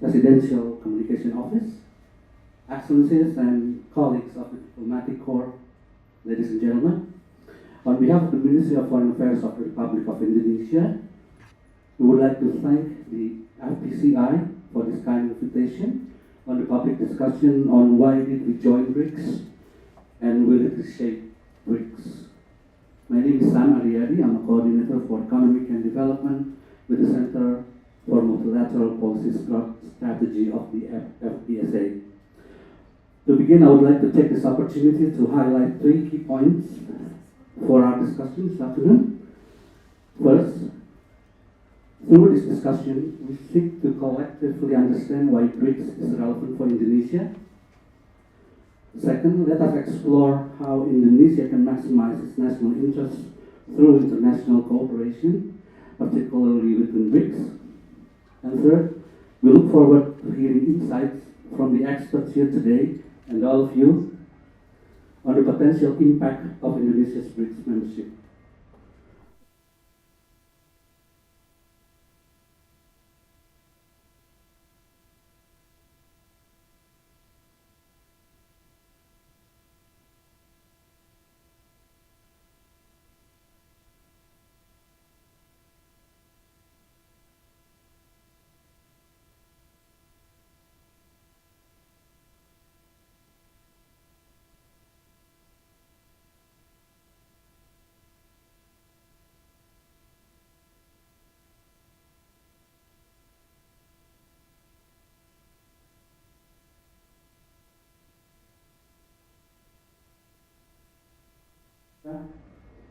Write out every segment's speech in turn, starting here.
Presidential Communication Office, Excellencies and colleagues of the Diplomatic Corps, ladies and gentlemen, on behalf of the Ministry of Foreign Affairs of the Republic of Indonesia, we would like to thank the FPCI for this kind invitation on the public discussion on why did we join BRICS and will it reshape BRICS. My name is Sam Ariadi. I'm a coordinator for economic and development with the Center for Multilateral Policy Strategy of the FPSA. To begin, I would like to take this opportunity to highlight 3 key points for our discussion this afternoon. First, through this discussion, we seek to collectively understand why BRICS is relevant for Indonesia. Second, let us explore how Indonesia can maximize its national interests through international cooperation, particularly within BRICS. And third, we look forward to hearing insights from the experts here today and all of you on the potential impact of Indonesia's BRICS membership.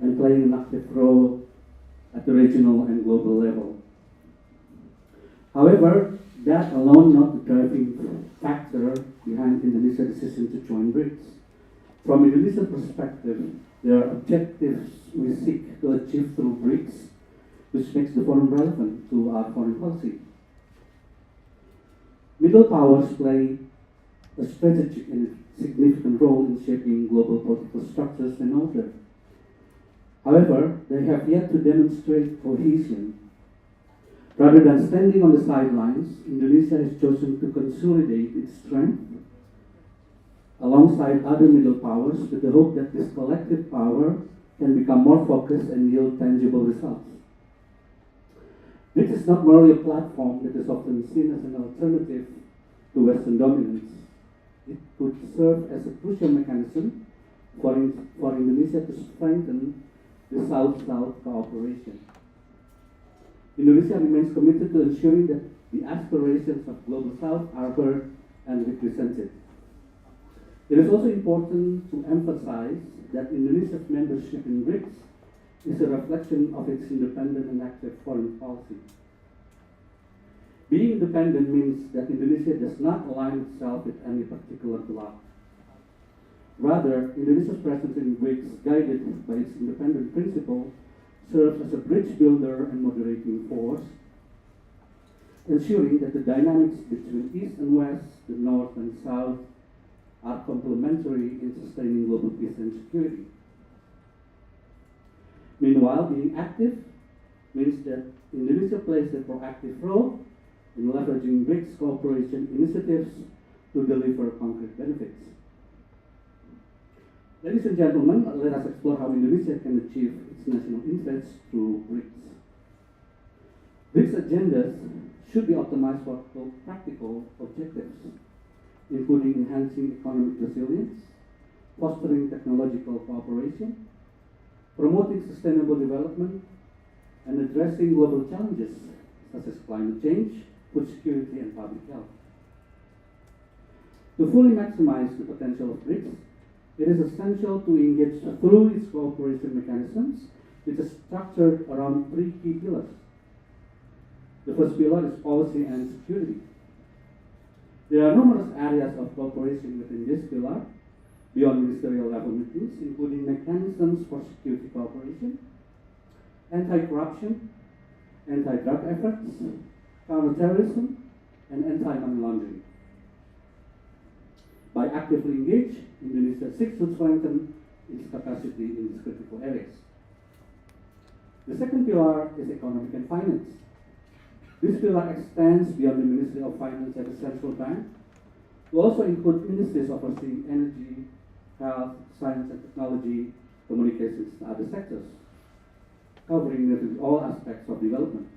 And playing an active role at the regional and global level. However, that alone not the driving factor behind Indonesia's decision to join BRICS. From Indonesia's perspective, there are objectives we seek to achieve through BRICS, which makes the forum relevant to our foreign policy. Middle powers play a strategic and significant role in shaping global political structures and order. However, they have yet to demonstrate cohesion. Rather than standing on the sidelines, Indonesia has chosen to consolidate its strength alongside other middle powers with the hope that this collective power can become more focused and yield tangible results. This is not merely a platform that is often seen as an alternative to Western dominance. It could serve as a crucial mechanism for Indonesia to strengthen the South-South cooperation. Indonesia remains committed to ensuring that the aspirations of Global South are heard and represented. It is also important to emphasize that Indonesia's membership in BRICS is a reflection of its independent and active foreign policy. Being independent means that Indonesia does not align itself with any particular bloc. Rather, Indonesia's presence in BRICS, guided by its independent principle, serves as a bridge builder and moderating force, ensuring that the dynamics between East and West, the North and South, are complementary in sustaining global peace and security. Meanwhile, being active means that Indonesia plays a proactive role in leveraging BRICS cooperation initiatives to deliver concrete benefits. Ladies and gentlemen, let us explore how Indonesia can achieve its national interests through BRICS. BRICS agendas should be optimized for practical objectives, including enhancing economic resilience, fostering technological cooperation, promoting sustainable development, and addressing global challenges such as climate change, food security, and public health. To fully maximize the potential of BRICS, it is essential to engage through its cooperation mechanisms, which is structured around 3 key pillars. The first pillar is policy and security. There are numerous areas of cooperation within this pillar, beyond ministerial level meetings, including mechanisms for security cooperation, anti-corruption, anti-drug efforts, counterterrorism, and anti-money laundering. By actively engaged, Indonesia seeks to strengthen its capacity in these critical areas. The second pillar is economic and finance. This pillar extends beyond the Ministry of Finance and the Central Bank to also include ministries overseeing energy, health, science and technology, communications, and other sectors, covering nearly all aspects of development.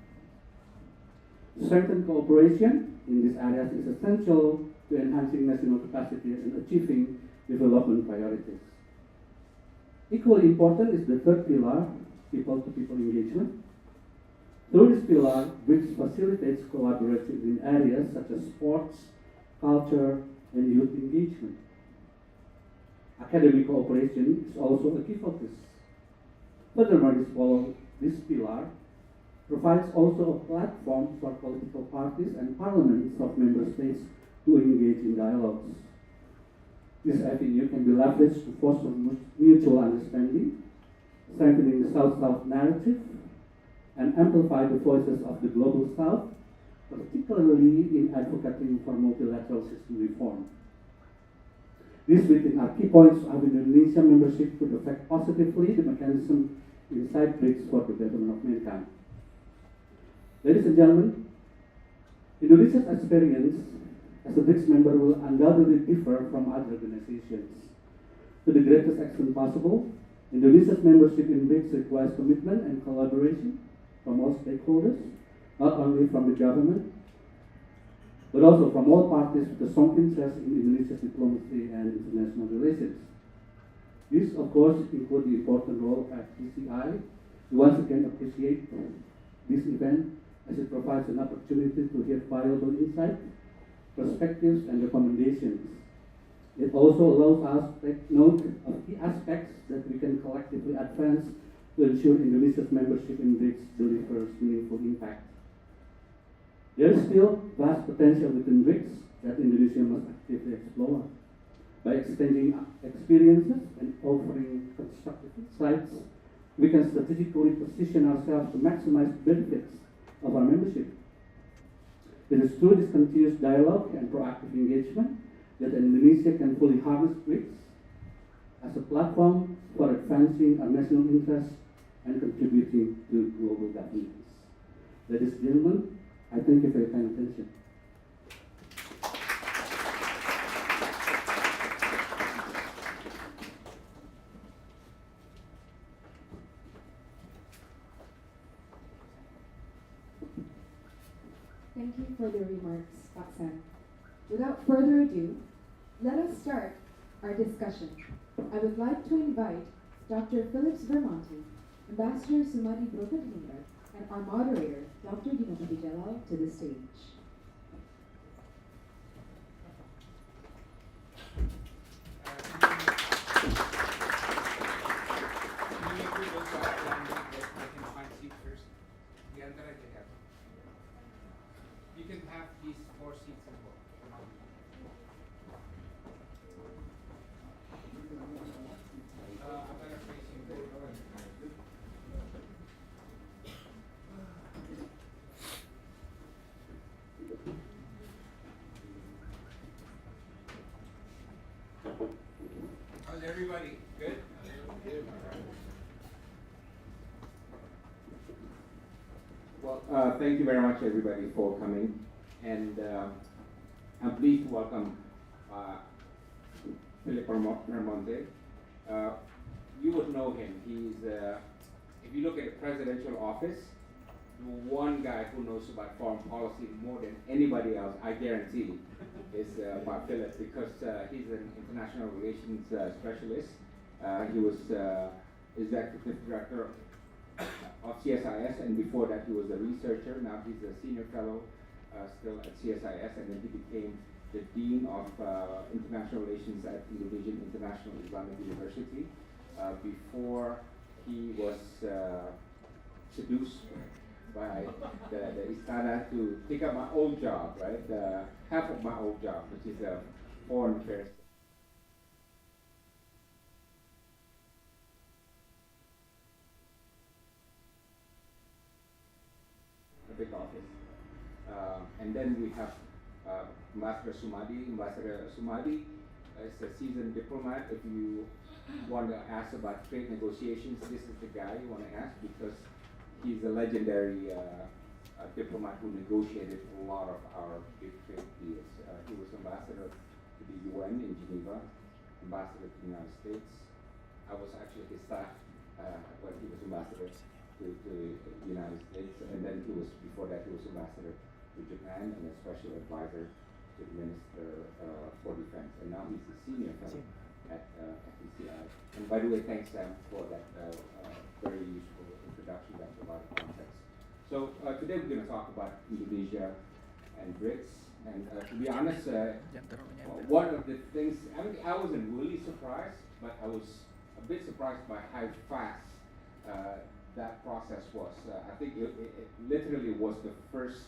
Strengthened cooperation in these areas is essential to enhancing national capacity and achieving development priorities. Equally important is the third pillar, people-to-people engagement. Through this pillar, BRICS facilitates collaboration in areas such as sports, culture, and youth engagement. Academic cooperation is also a key focus. Furthermore, this pillar provides also a platform for political parties and parliaments of member states to engage in dialogues. This avenue can be leveraged to foster mutual understanding, strengthening the South-South narrative, and amplify the voices of the Global South, particularly in advocating for multilateral system reform. These within are key points of Indonesia membership could affect positively the mechanism inside BRICS for the betterment of mankind. Ladies and gentlemen, Indonesia's experience as a BRICS member will undoubtedly differ from other organizations. To the greatest extent possible, Indonesia's membership in BRICS requires commitment and collaboration from all stakeholders, not only from the government, but also from all parties with a strong interest in Indonesia's diplomacy and international relations. This, of course, includes the important role of FTCI. We once again appreciate this event as it provides an opportunity to hear valuable insights, perspectives, and recommendations. It also allows us to take note of key aspects that we can collectively advance to ensure Indonesia's membership in BRICS delivers meaningful impact. There is still vast potential within BRICS that Indonesia must actively explore. By exchanging experiences and offering constructive insights, we can strategically position ourselves to maximize the benefits of our membership. It is through this continuous dialogue and proactive engagement that Indonesia can fully harness BRICS as a platform for advancing our national interests and contributing to global governance. Ladies and gentlemen, I thank you for your kind attention. Thank you for the remarks, Pak San. Without further ado, let us start our discussion. I would like to invite Dr. Phillips Vermonti, Ambassador Sumadi Brookadlinger, and our moderator, Dr. Dinapati Jalal, to the stage. You can have these 4 seats as well. I'm going to face you there. How's everybody? Good? Well, thank you very much, everybody, for coming. And I'm pleased to welcome Philip Ramonte. You would know him. He's, if you look at the presidential office, the one guy who knows about foreign policy more than anybody else, I guarantee, is about Philip, because he's an international relations specialist. He was executive director of CSIS, and before that he was a researcher. Now he's a senior fellow still at CSIS, and then he became the Dean of International Relations at Indonesian International Islamic University. Before he was seduced by the Istana to take up my old job, right? Half of my old job, which is foreign affairs. Big office. And then we have Ambassador Sumadi. Ambassador Sumadi is a seasoned diplomat. If you want to ask about trade negotiations, this is the guy you want to ask, because he's a legendary diplomat who negotiated a lot of our big trade deals. He was ambassador to the UN in Geneva, ambassador to the United States. I was actually his staff when he was ambassador to the United States, and then before that he was ambassador to Japan and a special advisor to the Minister for Defense, and now he's the senior fellow at ECI. And by the way, thanks Sam for that very useful introduction that provided context. So today we're going to talk about Indonesia and BRICS, and to be honest, one of the things, I wasn't really surprised, but I was a bit surprised by how fast that process was. I think it literally was the first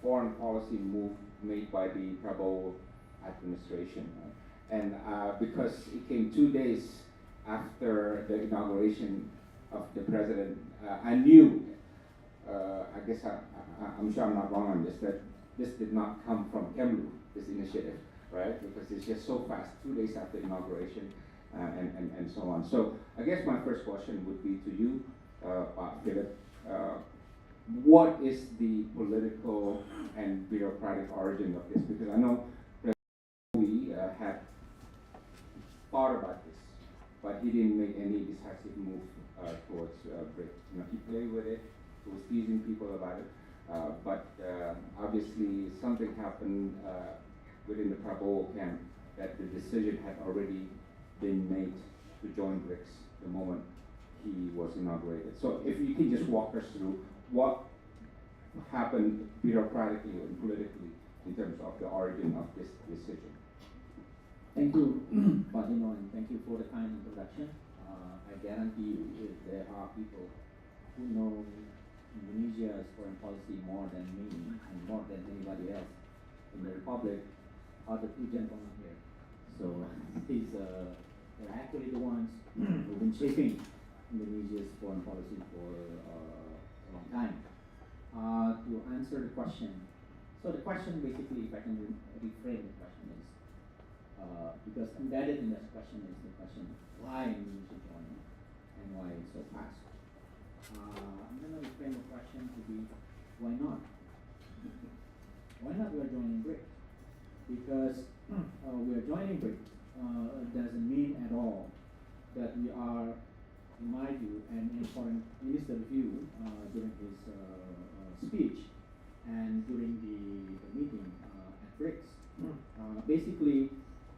foreign policy move made by the Prabowo administration. And because it came 2 days after the inauguration of the president, I knew, I guess I'm sure I'm not wrong on this, that this did not come from Kemlu, this initiative, right? Because it's just so fast, 2 days after inauguration, and so on. So I guess my first question would be to you, Philip. What is the political and bureaucratic origin of this? Because I know we had thought about this, but he didn't make any decisive move towards BRICS. He played with it, he was teasing people about it, but obviously something happened within the Prabowo camp that the decision had already been made to join BRICS the moment he was inaugurated. So if you can just walk us through what happened bureaucratically and politically in terms of the origin of this decision. Thank you, Fatino, and thank you for the kind introduction. I guarantee you, if there are people who know Indonesia's foreign policy more than me and more than anybody else in the Republic, are the two gentlemen here. So they're actually the ones who've been shaping Indonesia's foreign policy for a long time. To answer the question, so the question basically, if I can reframe the question, is because embedded in this question is the question why Indonesia joined and why it's so fast. I'm going to reframe the question to be why not? Why not we are joining BRICS? Because we are joining BRICS doesn't mean at all that we are, in my view, and in foreign minister's view, during his speech and during the meeting at BRICS, basically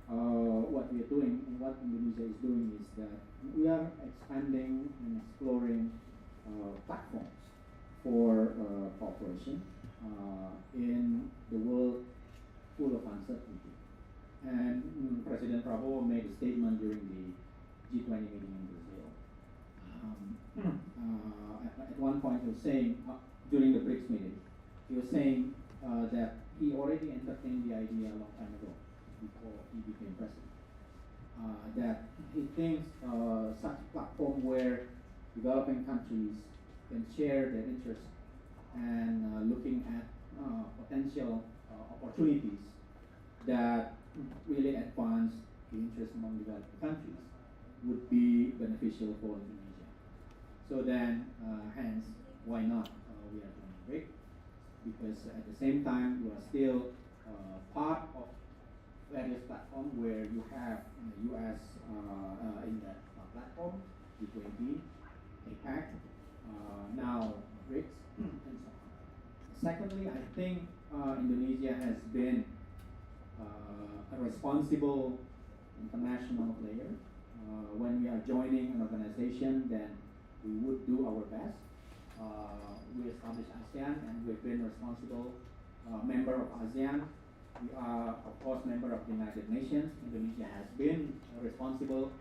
what we are doing and what Indonesia is doing is that we are expanding and exploring platforms for cooperation in the world full of uncertainty. And President Prabowo made a statement during the G20 meeting in Brazil. At one point he was saying, during the BRICS meeting, he was saying that he already entertained the idea a long time ago, before he became president, that he thinks such a platform where developing countries can share their interests and looking at potential opportunities that really advance the interest among developing countries would be beneficial for Indonesia. So then, hence, why not we are joining BRICS? Because at the same time, you are still part of various platforms where you have the US in that platform, G20, APEC, now BRICS, and so on. Secondly, I think Indonesia has been a responsible international player. When we are joining an organization, then we would do our best. We established ASEAN and we've been responsible member of ASEAN. We are, of course, member of the United Nations. Indonesia has been a responsible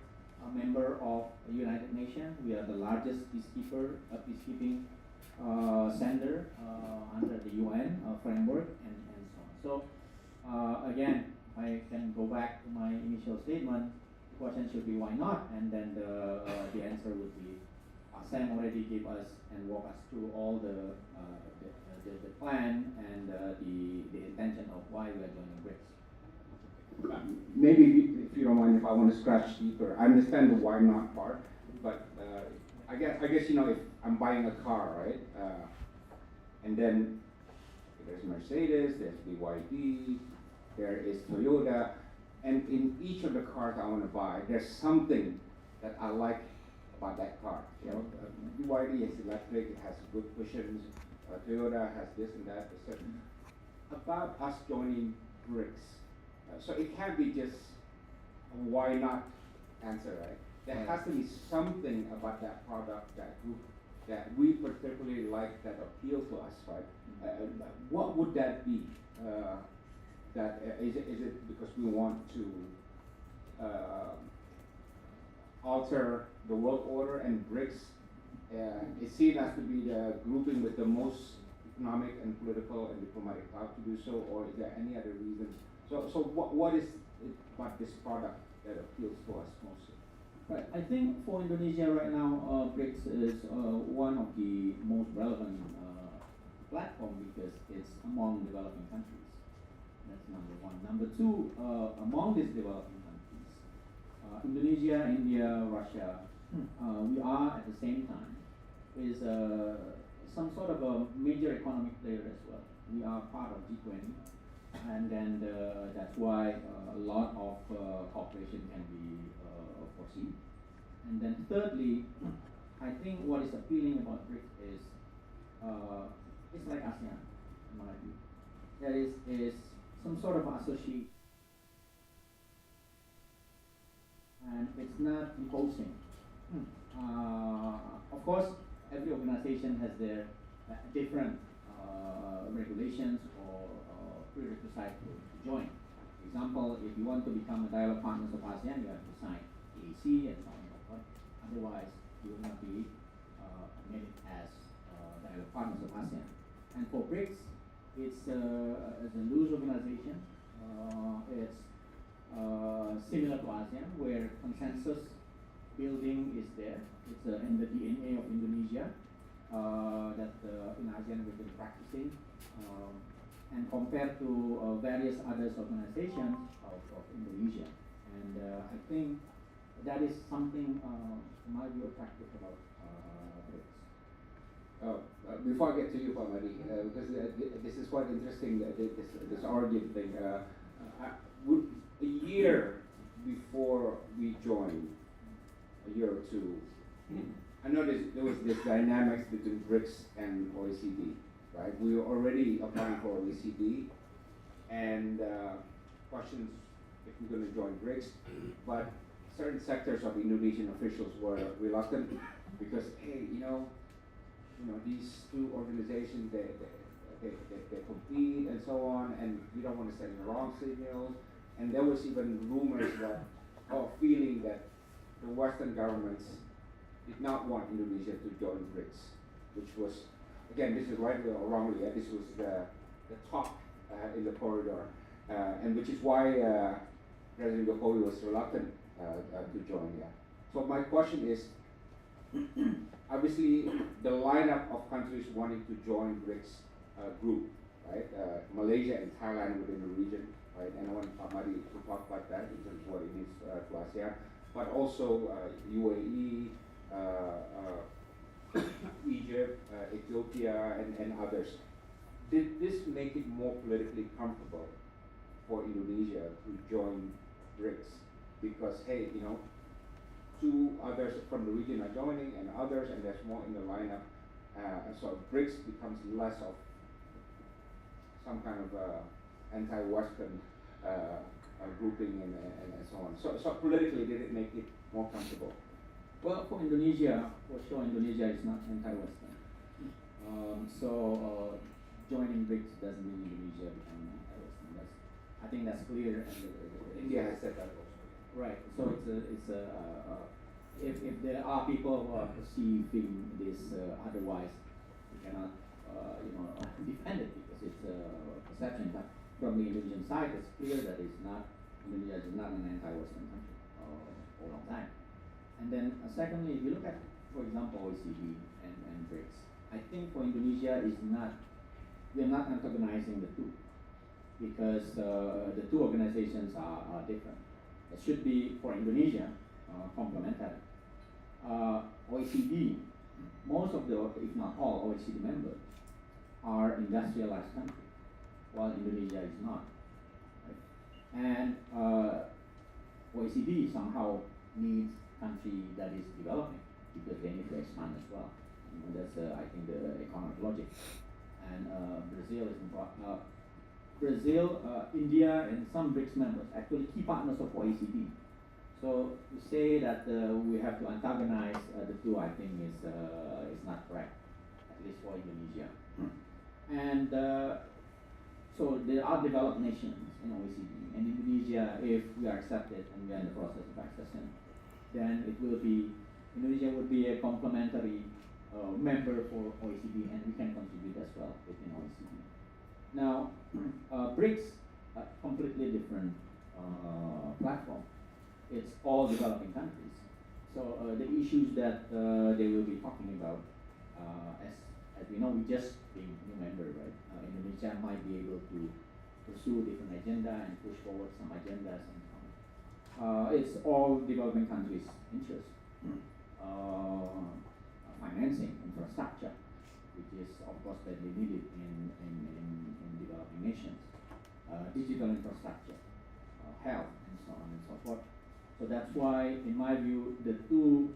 member of the United Nations. We are the largest peacekeeping sender under the UN framework and so on. So again, I can go back to my initial statement. The question should be why not, and then the answer would be Sam already gave us and walked us through all the plan and the intention of why we are joining BRICS. Maybe if you don't mind, if I want to scratch deeper, I understand the why not part, but I guess if I'm buying a car, right, and then There's Mercedes, there's BYD, there is Toyota, and in each of the cars I want to buy, there's something that I like about that car. You know, BYD is electric, it has good cushions. Toyota has this and that. So about us joining BRICS, so it can't be just a why not answer, right? There has to be something about that product, that group, that we particularly like, that appeals to us, right? What would that be? Is it because we want to alter the world order, and BRICS is seen as to be the grouping with the most economic and political and diplomatic power to do so, or is there any other reason? So what is it about this product that appeals to us mostly? Right. I think for Indonesia right now, BRICS is one of the most relevant platform because it's among developing countries. That's number one. Number two, among these developing countries, Indonesia, India, Russia, we are at the same time is some sort of a major economic player as well. We are part of G20, and then that's why a lot of cooperation can be foreseen. And then thirdly, I think what is appealing about BRICS is it's like ASEAN, in my view. There is some sort of association, and it's not imposing. Of course, every organization has their different regulations or prerequisites to join. For example, if you want to become a dialogue partners of ASEAN, you have to sign AAC and so on and so forth. Otherwise, you will not be admitted as dialogue partners of ASEAN. And for BRICS, it's a loose organization. It's similar to ASEAN, where consensus building is there. It's in the DNA of Indonesia that in ASEAN we've been practicing. And compared to various other organizations of Indonesia. And I think that is something, in my view, attractive about BRICS. Before I get to you, Pamadi, because this is quite interesting, this origin thing. A year before we joined, a year or two, I noticed there was this dynamics between BRICS and OECD, right? We were already applying for OECD, and questions if we're going to join BRICS, but certain sectors of Indonesian officials were reluctant because, hey, you know, these two organizations, they compete and so on, and we don't want to send the wrong signals. And there was even rumors that, or feeling that the Western governments did not want Indonesia to join BRICS, which was, again, this is rightly or wrongly, this was the talk in the corridor, and which is why President Jokowi was reluctant to join. Yeah. So my question is, obviously, the lineup of countries wanting to join BRICS group, right? Malaysia and Thailand within the region, right? And I want Madi to talk about that in terms of what it means to ASEAN, but also UAE, Egypt, Ethiopia, and others. Did this make it more politically comfortable for Indonesia to join BRICS? Because, hey, two others from the region are joining, and others, and there's more in the lineup. So BRICS becomes less of some kind of anti-Western grouping and so on. So politically, did it make it more comfortable? Well, for Indonesia, for sure, Indonesia is not anti-Western. Joining BRICS doesn't mean Indonesia becoming anti-Western. I think that's clear. And India has said that also. Right. So if there are people who are perceiving this otherwise, we cannot defend it because it's a perception. But from the Indonesian side, it's clear that Indonesia is not an anti-Western country for a long time. And then secondly, if you look at, for example, OECD and BRICS, I think for Indonesia we are not antagonizing the two because the two organizations are different. It should be, for Indonesia, complementary. OECD, most of the, if not all, OECD members are industrialized countries. while Indonesia is not. Right? And OECD somehow needs country that is developing because they need to expand as well. And that's I think the economic logic. And Brazil is important. Brazil, India, and some BRICS members actually key partners of OECD. So to say that we have to antagonize the two, I think is not correct, at least for Indonesia. And so there are developed nations in OECD, and Indonesia, if we are accepted and we are in the process of accession, then Indonesia would be a complementary member for OECD, and we can contribute as well within OECD. Now, BRICS, completely different platform. It's all developing countries. So the issues that they will be talking about, as we know, we just being new member, right? Indonesia might be able to pursue different agenda and push forward some agendas and so on. It's all developing countries' interest. Financing, infrastructure, which is of course badly needed in developing nations. Digital infrastructure, health, and so on and so forth. So that's why, in my view, the two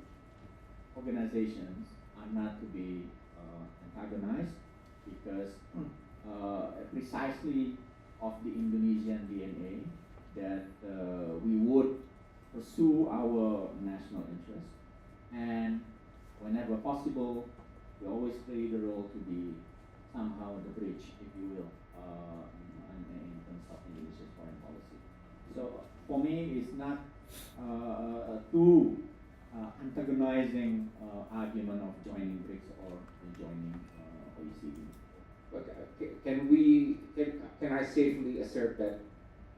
organizations are not to be antagonized because precisely of the Indonesian DNA that we would pursue our national interest, and whenever possible, we always play the role to be somehow the bridge, if you will, in terms of Indonesia's foreign policy. So for me, it's not too antagonizing argument of joining BRICS or joining OECD. But can I safely assert that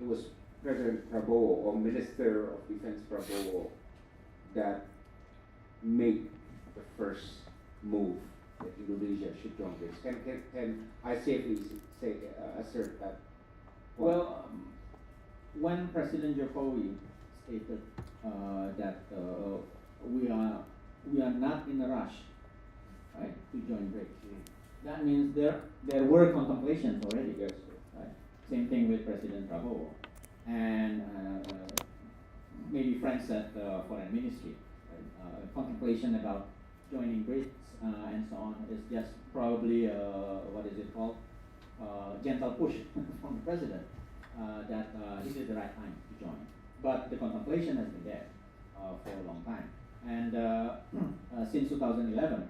it was President Prabowo or Minister of Defense Prabowo that made the first move that Indonesia should join BRICS? Can I safely say assert that? Well, when President Jokowi stated that we are not in a rush, right, to join BRICS, that means there were contemplations already. Yes. Right? Same thing with President Prabowo, and maybe friends at the Foreign Ministry. Right? Contemplation about joining BRICS and so on is just probably what is it called? Gentle push from the president that this is the right time to join. But the contemplation has been there for a long time. And since 2011,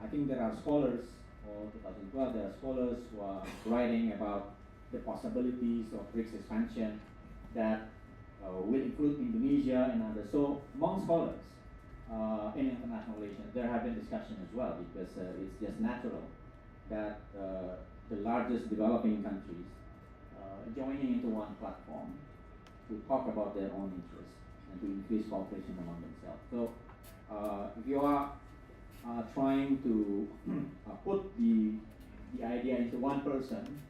I think there are scholars, or 2012, there are scholars who are writing about the possibilities of BRICS expansion that will include Indonesia and others. So among scholars in international relations, there have been discussion as well, because it's just natural that the largest developing countries joining into one platform to talk about their own interests and to increase cooperation among themselves. So if you are trying to put the idea into one person,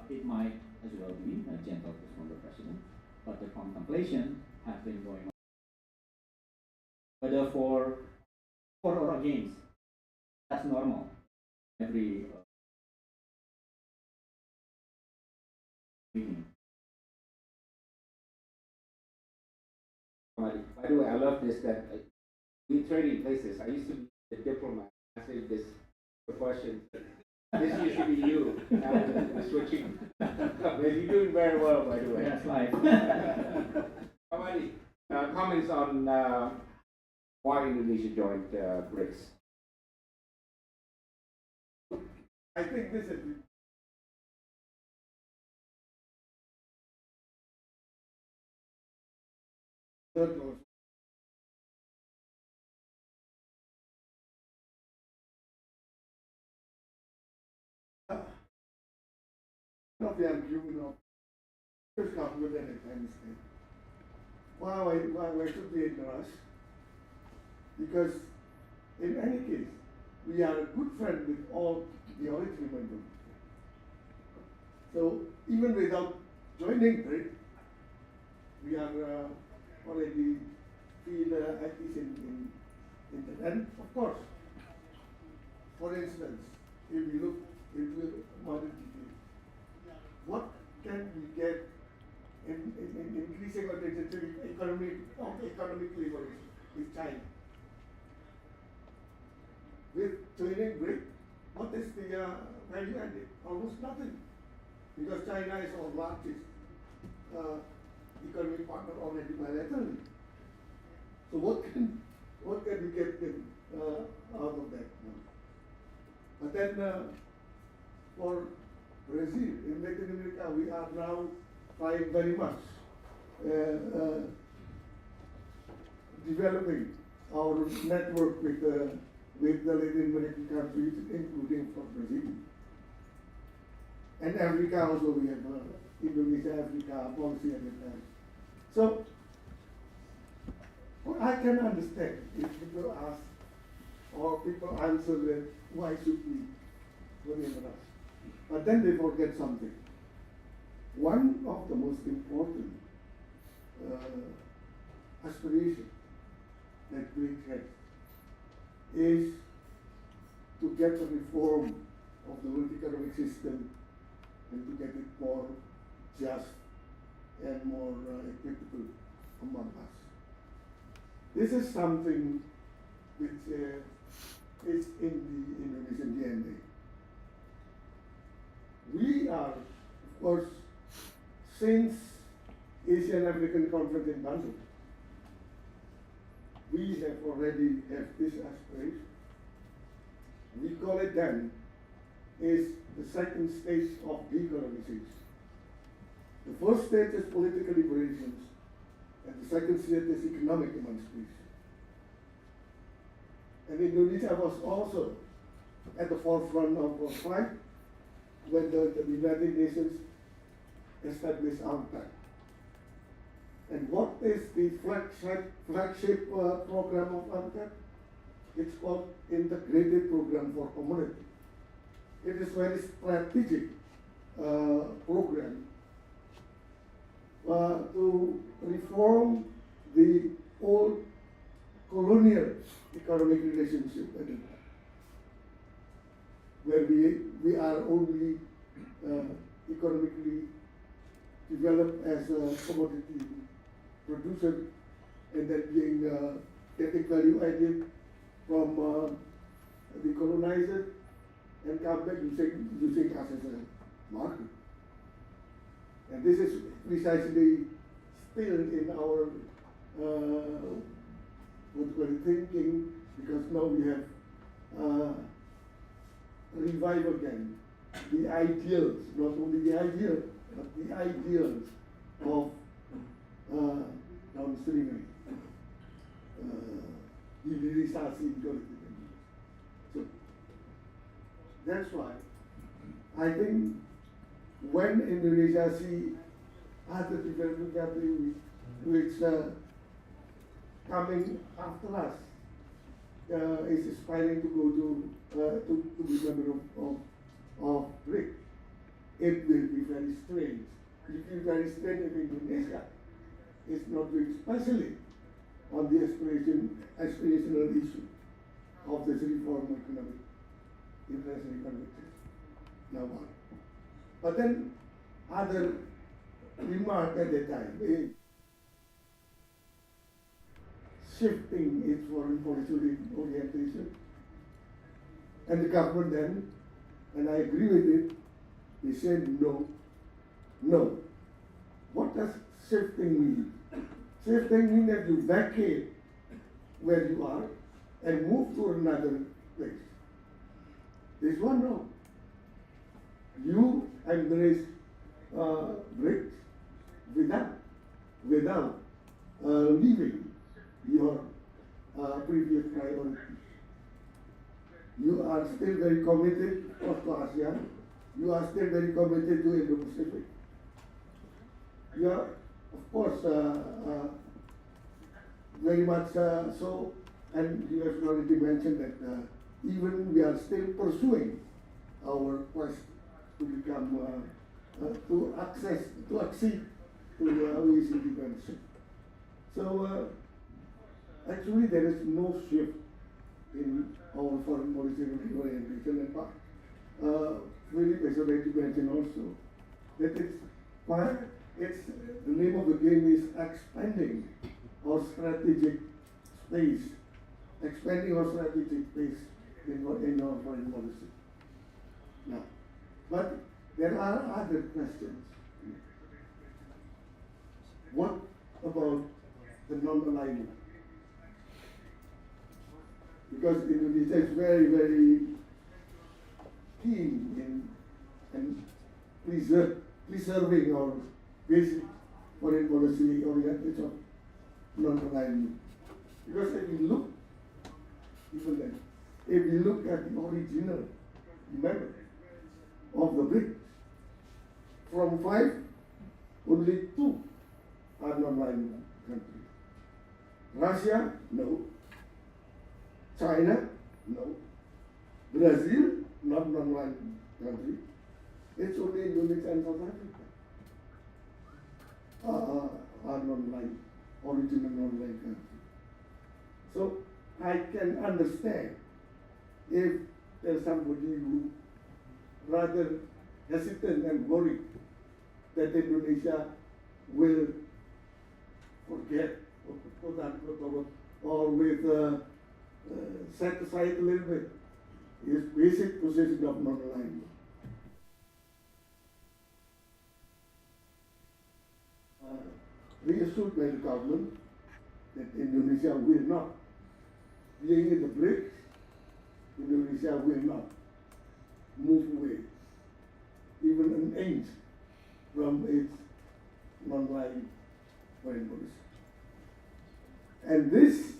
it might as well be a gentle push from the president, but the contemplation has been going on. Whether for or against, that's normal. Every meeting. By the way, I love this that we trading places. I used to be the diplomat. I said this question. This used to be you. Now we're switching. You're doing very well, by the way. That's life. Kamali, comments on why Indonesia joined BRICS? I think this is third goes. One of the argument of first government and the Chinese state. Why should we in a rush? Because in any case, we are a good friend with all the original members. So even without joining BRICS, we are already feel at least in the end. Of course, for instance, if we look into modern detail, what we get in increasing our digital economic leverage with China. With joining BRICS, what is the value added? Almost nothing, because China is our largest economic partner already bilaterally. So what can we get them, out of that? But then for Brazil, in Latin America, we are now trying very much developing our network with the Latin American countries, including for Brazil. And Africa also, we have Indonesia, Africa policy at the time. So, what I can understand if people ask or people answer that why should we remember us? But then they forget something. One of the most important aspirations that BRICS has is to get a reform of the world economic system and to get it more just and more equitable among us. This is something which is in the Indonesian DNA. We are, of course, since ASEAN African Conference in Bandung, we have already have this aspiration. We call it then is the second stage of decolonization. The first stage is political liberation, and the second stage is economic emancipation. And Indonesia was also at the forefront of the fight when the United Nations established UNCTAD. And what is the flagship program of UNCTAD? It's called Integrated Program for Community. It is very strategic program to reform the old colonial economic relationship at the time, where we are only economically developed as a commodity producer, and then being getting value added from the colonizer and come back using us as a market. And this is precisely still in our thinking, because now we have revive again the ideals, not only the ideal, but the ideals of downstreaming, hilirisasi, so that's why I think when Indonesia see other developing countries which coming after us is aspiring to go to be member of BRICS, it will be very strange. It will be very strange if Indonesia is not doing especially on the aspirational issue of this reform economic, international economic system. Now what? But then other remark at the time is shifting its foreign policy orientation. And the government then, and I agree with it, they said no. No. What does shifting mean? Shifting means that you vacate where you are and move to another place. This one no. You embrace BRICS without leaving your previous priorities. You are still very committed to ASEAN. You are still very committed to Indo-Pacific. You are, of course, very much so, and you have already mentioned that even we are still pursuing our quest to become, to accede to the OECD membership. So actually there is no shift in our foreign policy orientation, and Philip has already mentioned also that it's It's the name of the game is expanding our strategic space, expanding our strategic space in our foreign policy. Now, but there are other questions. What about the non-alignment? Because Indonesia is very, very keen in preserving our basic foreign policy orientation of non-alignment. Because if you look, even then, if you look at the original member of the BRICS, from 5, only 2 are non-alignment countries. Russia, no. China, no. Brazil, not non-alignment country. It's only Indonesia and South Africa are non-aligned, original non-aligned country. So I can understand if there's somebody who rather hesitant and worried that Indonesia will forget or with set aside a little bit his basic position of non-alignment. Reassured by the government that Indonesia will not, being in the BRICS, Indonesia will not move away even an inch from its non-aligned foreign policy. And this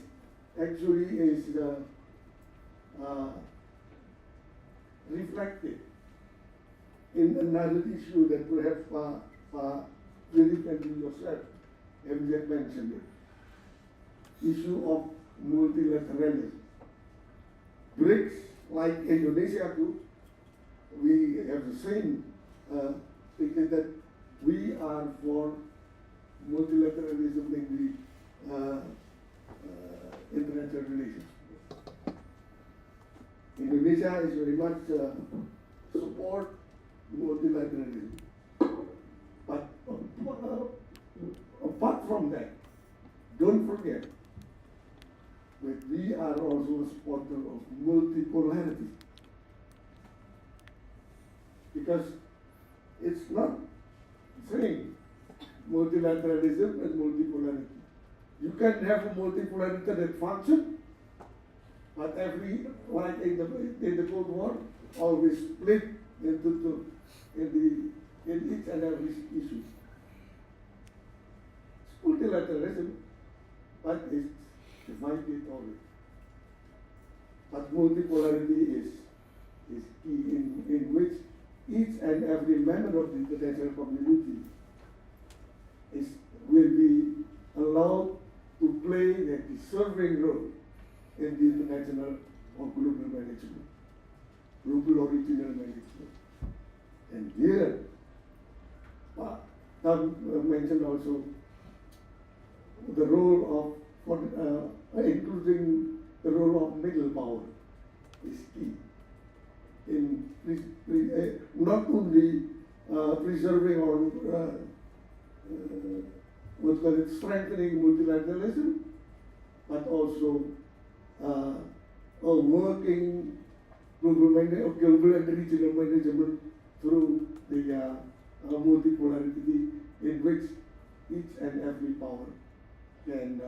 actually is reflected in another issue that perhaps Philip and you yourself have yet mentioned it. Issue of multilateralism. BRICS, like Indonesia too, we have the same thinking that we are for multilateralism in the international relations. Indonesia is very much support multilateralism. But apart from that, don't forget that we are also a supporter of multipolarity. Because it's not saying multilateralism and multipolarity. You can have a multipolarity that function, but like in the Cold War, always split into in each and every issue. It's multilateralism, but it's divided always. But multipolarity is key in which each and every member of the international community will be allowed to play a deserving role in the international or global management, global or regional management. And here, Tom mentioned also the role of, including the role of middle power is key in not only preserving or strengthening multilateralism, but also working global and regional management through the multipolarity in which each and every power can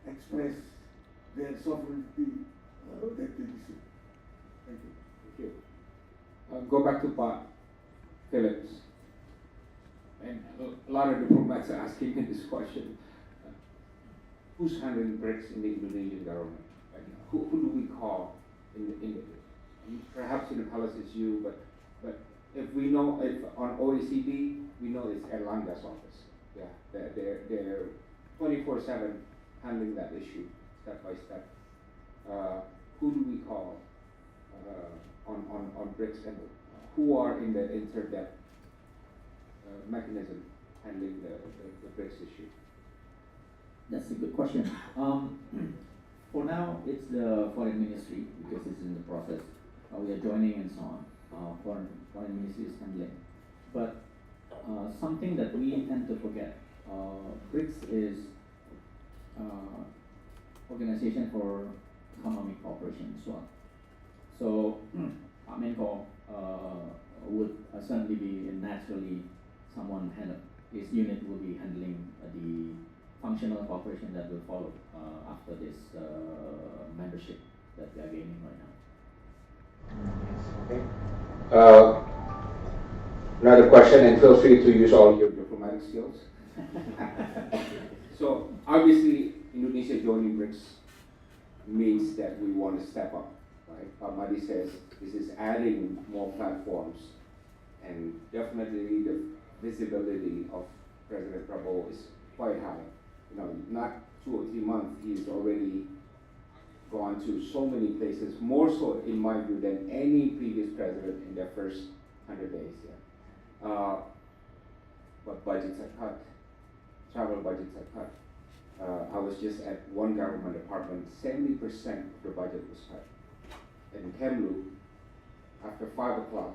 express their sovereignty that they receive. Thank you. Thank you. Go back to Pat Phillips. And a lot of diplomats are asking me this question. Who's handling BRICS in the Indonesian government right now? Who do we call perhaps in the palace it's you, but if we know, if on OECD, we know it's Erlangga's office. Yeah, they're 24/7 handling that issue step by step. Who do we call on BRICS and who are in the inter-depth mechanism handling the BRICS issue? That's a good question. For now, it's the foreign ministry because it's in the process. We are joining and so on. Foreign ministry is handling. But something that we tend to forget. BRICS is Organization for Economic Cooperation as well. So Pak Menko would certainly be naturally someone his unit will be handling the functional cooperation that will follow after this membership that we are gaining right now. Okay. Another question, and feel free to use all your diplomatic skills. So obviously, Indonesia joining BRICS means that we want to step up, right? Pak Madi says this is adding more platforms, and definitely the visibility of President Prabowo is quite high. You know, not 2 or 3 months, he's already gone to so many places, more so in my view than any previous president in their first 100 days. Yeah. But budgets are cut, travel budgets are cut. I was just at one government department, 70% of the budget was cut. In Kemlu, after 5 o'clock,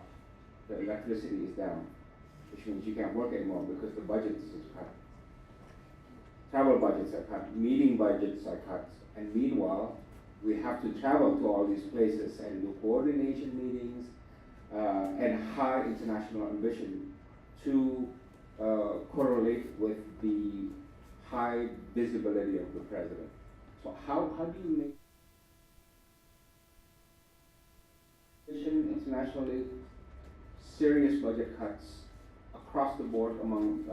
the electricity is down, which means you can't work anymore because the budget is cut. Travel budgets are cut, meeting budgets are cut, and meanwhile, we have to travel to all these places and do coordination meetings and high international ambition to correlate with the high visibility of the president. So how do you make internationally serious budget cuts across the board among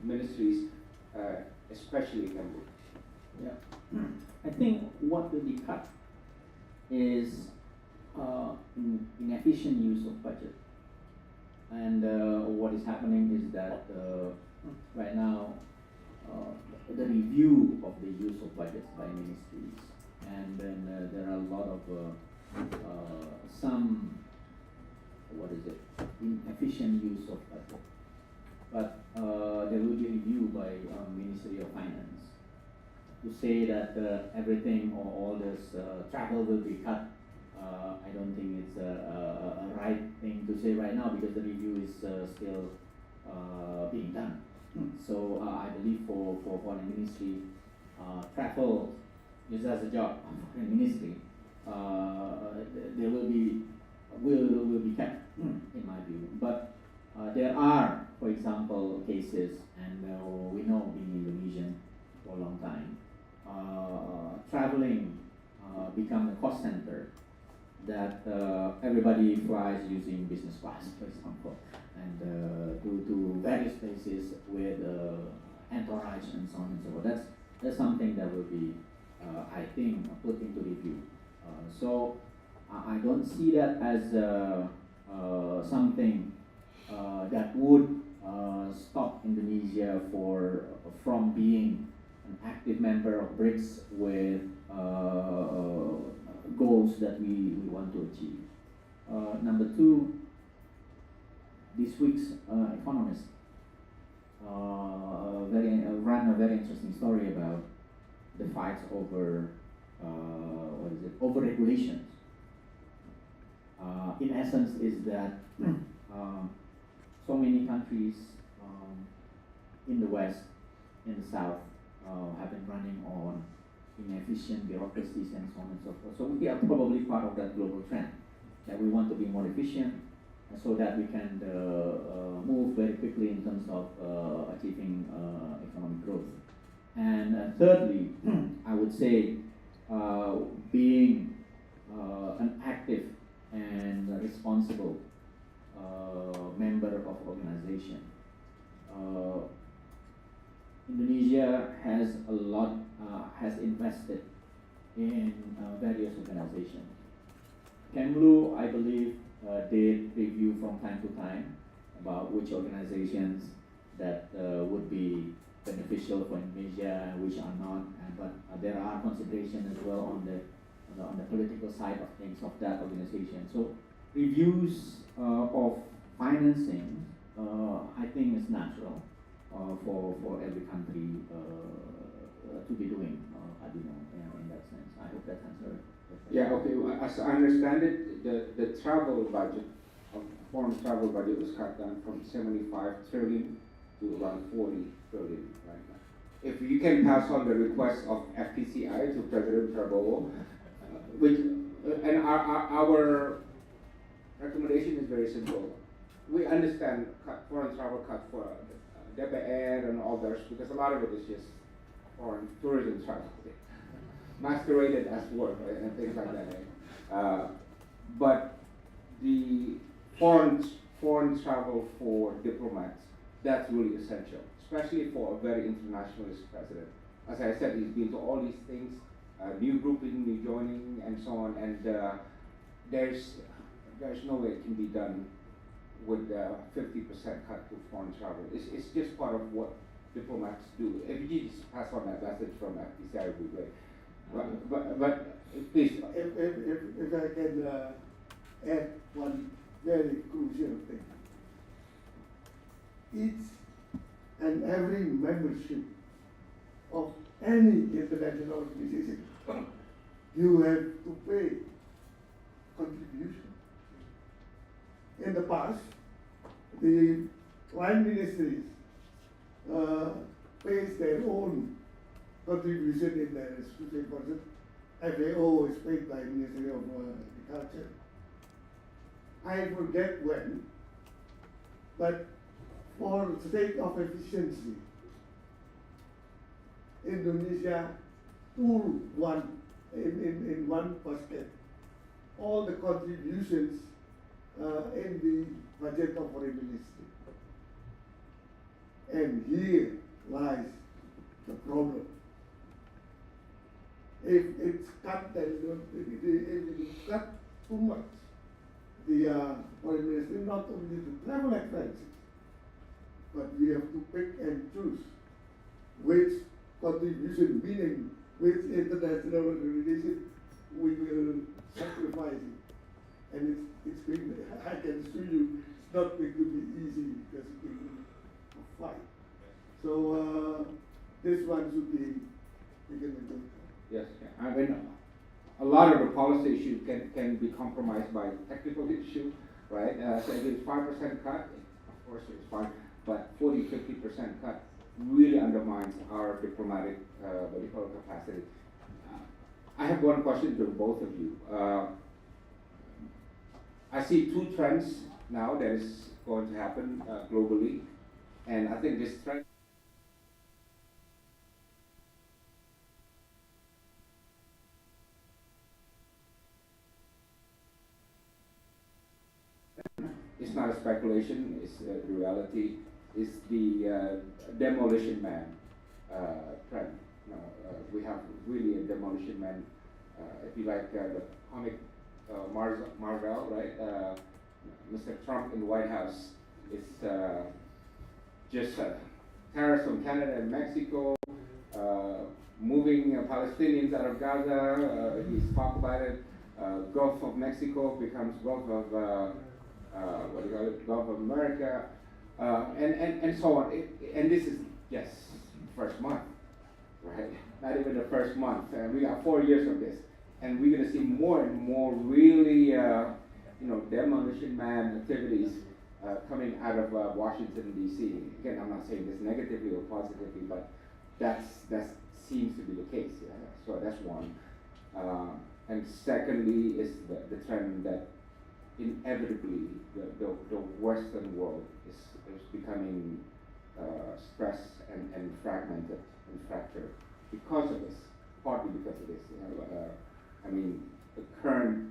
ministries, especially Cambodia? Yeah, I think what will be cut is inefficient use of budget. And what is happening is that right now the review of the use of budgets by ministries, and then there are a lot of some inefficient use of budget. But there will be a review by Ministry of Finance to say that everything or all this travel will be cut. I don't think it's a right thing to say right now because the review is still being done. So I believe for foreign ministry, travel is as a job of foreign ministry. There will be kept in my view. But there are, for example, cases, and we know being Indonesian for a long time, traveling become a cost center. That everybody flies using business class, for example, and to various places with entourage and so on and so forth. That's something that will be, I think, put into review. So I don't see that as something that would stop Indonesia from being an active member of BRICS with goals that we want to achieve. Number two, this week's Economist ran a very interesting story about the fights over over regulations. In essence, is that so many countries in the West, in the South, have been running on inefficient bureaucracies and so on and so forth. So we are probably part of that global trend, that we want to be more efficient so that we can move very quickly in terms of achieving economic growth. And thirdly, I would say being an active and responsible member of organization. Indonesia has has invested in various organizations. Kemlu, I believe, did review from time to time about which organizations that would be beneficial for Indonesia and which are not. But there are considerations as well on the political side of things of that organization. So reviews of financing, I think, is natural. For every country to be doing, in that sense. I hope that answers. Yeah, okay. Well, as I understand it, the travel budget, foreign travel budget was cut down from 75 trillion to around 40 trillion right now. If you can pass on the request of FPCI to President Prabowo, which and our recommendation is very simple. We understand foreign travel cut for DPR and all those because a lot of it is just foreign tourism travel, masqueraded as work, right, and things like that. Right? But the foreign travel for diplomats, that's really essential, especially for a very internationalist president. As I said, he's been to all these things, new grouping, new joining, and so on, and there's no way it can be done with 50% cut to foreign travel. It's just part of what diplomats do. If you just pass on that message from FPCI, would be great. But please. If I can add one very crucial thing. Each and every membership of any international organization, you have to pay contribution. In the past, the line ministries pays their own contribution in their institution. For example, FAO is paid by Ministry of Agriculture. I forget when, but for the sake of efficiency, Indonesia pooled in one basket all the contributions in the budget of foreign ministry. And here lies the problem. If it's cut, then if it cut too much, the foreign ministry not only the travel expenses, but we have to pick and choose which contribution, meaning which international organization we will sacrifice it. And it's going, I can assure you, it's not going to be easy because it's going to be a fight. So this one should be taken into account. Yes, I mean, a lot of the policy issues can be compromised by technical issue, right? So if it's 5% cut, of course it's fine, but 40-50% cut really undermines our diplomatic capacity. I have one question to both of you. I see two trends now that is going to happen globally, and I think this trend it's not a speculation, it's the reality. It's the demolition man trend. We have really a demolition man. If you like the comic Marvel, right? Mr. Trump in the White House is just terrorists from Canada and Mexico, moving Palestinians out of Gaza. He's talked about it. Gulf of Mexico becomes Gulf of what do you call it? Gulf of America, and so on. And this is just first month, right? Not even the first month. We got 4 years of this, and we're gonna see more and more really, demolition man activities coming out of Washington D.C. Again, I'm not saying this negatively or positively, but that seems to be the case. Yeah? So that's one. And secondly is the trend that inevitably the Western world is becoming stressed and fragmented and fractured because of this, partly because of this. The current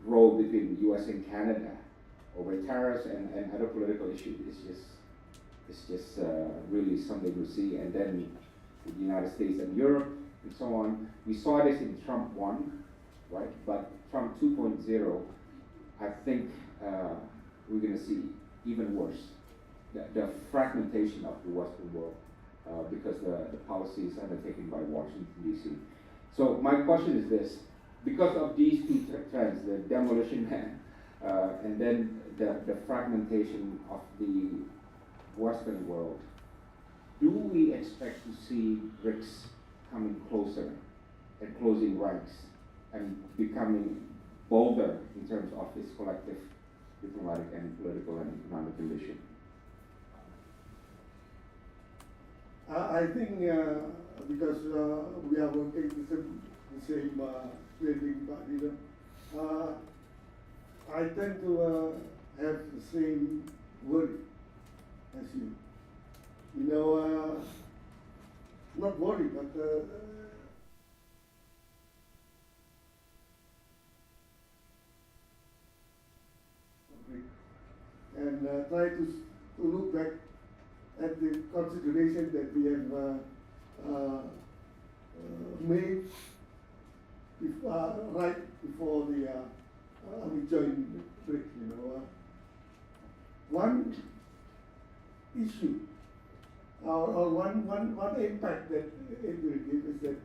role between the U.S. and Canada over tariffs and other political issues is just really something to see. And then the United States and Europe and so on. We saw this in Trump 1, right? But Trump 2.0, I think we're going to see even worse. The fragmentation of the Western world because the policies undertaken by Washington, D.C. So my question is this. Because of these two trends, the demolition man and then the fragmentation of the Western world, do we expect to see BRICS coming closer and closing ranks and becoming bolder in terms of its collective diplomatic and political and economic condition? I think because we are working the same trading body, I tend to have the same worry as you. You know, not worry, but and try to look back at the consideration that we have made right before we joined BRICS. You know, one issue or one impact that it will give is that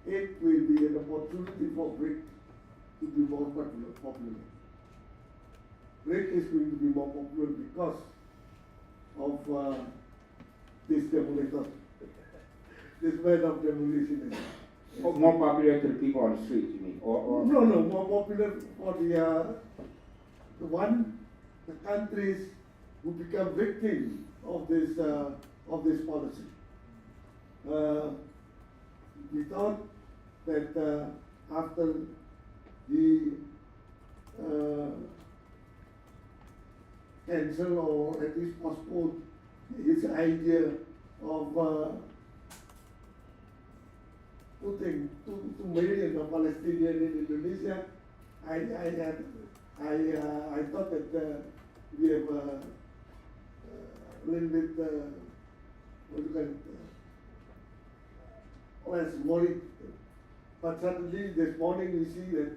it will be an opportunity for BRICS to be more popular. BRICS is going to be more popular because of this demolition. This man of demolition is More popular to the people on the street, you mean? Or no, more popular for the countries who become victims of this policy. We thought that after the cancel or at least postpone his idea of putting 2 million of Palestinians in Indonesia, I thought that we have a little bit what do you call it, less worried. But suddenly this morning we see that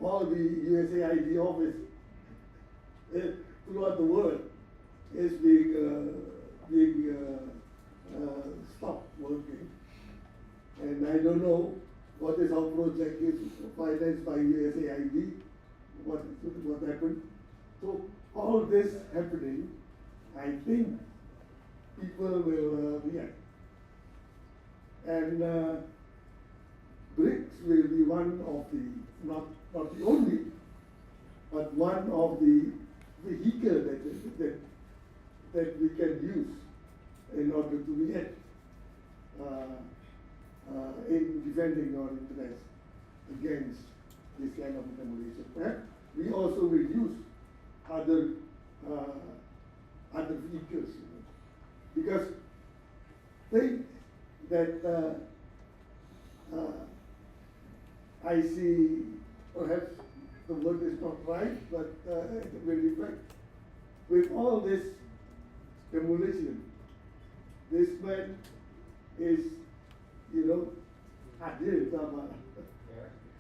all the USAID office throughout the world is being stopped working. And I don't know what is our project is financed by USAID, what happened. So all this happening, I think people will react. And BRICS will be one of the, not the only, but one of the vehicle that we can use in order to react in defending our interests against this kind of demolition. Perhaps we also will use other vehicles, because think that I see, perhaps the word is not right, but it will reflect. With all this demolition, this man is, adil sama.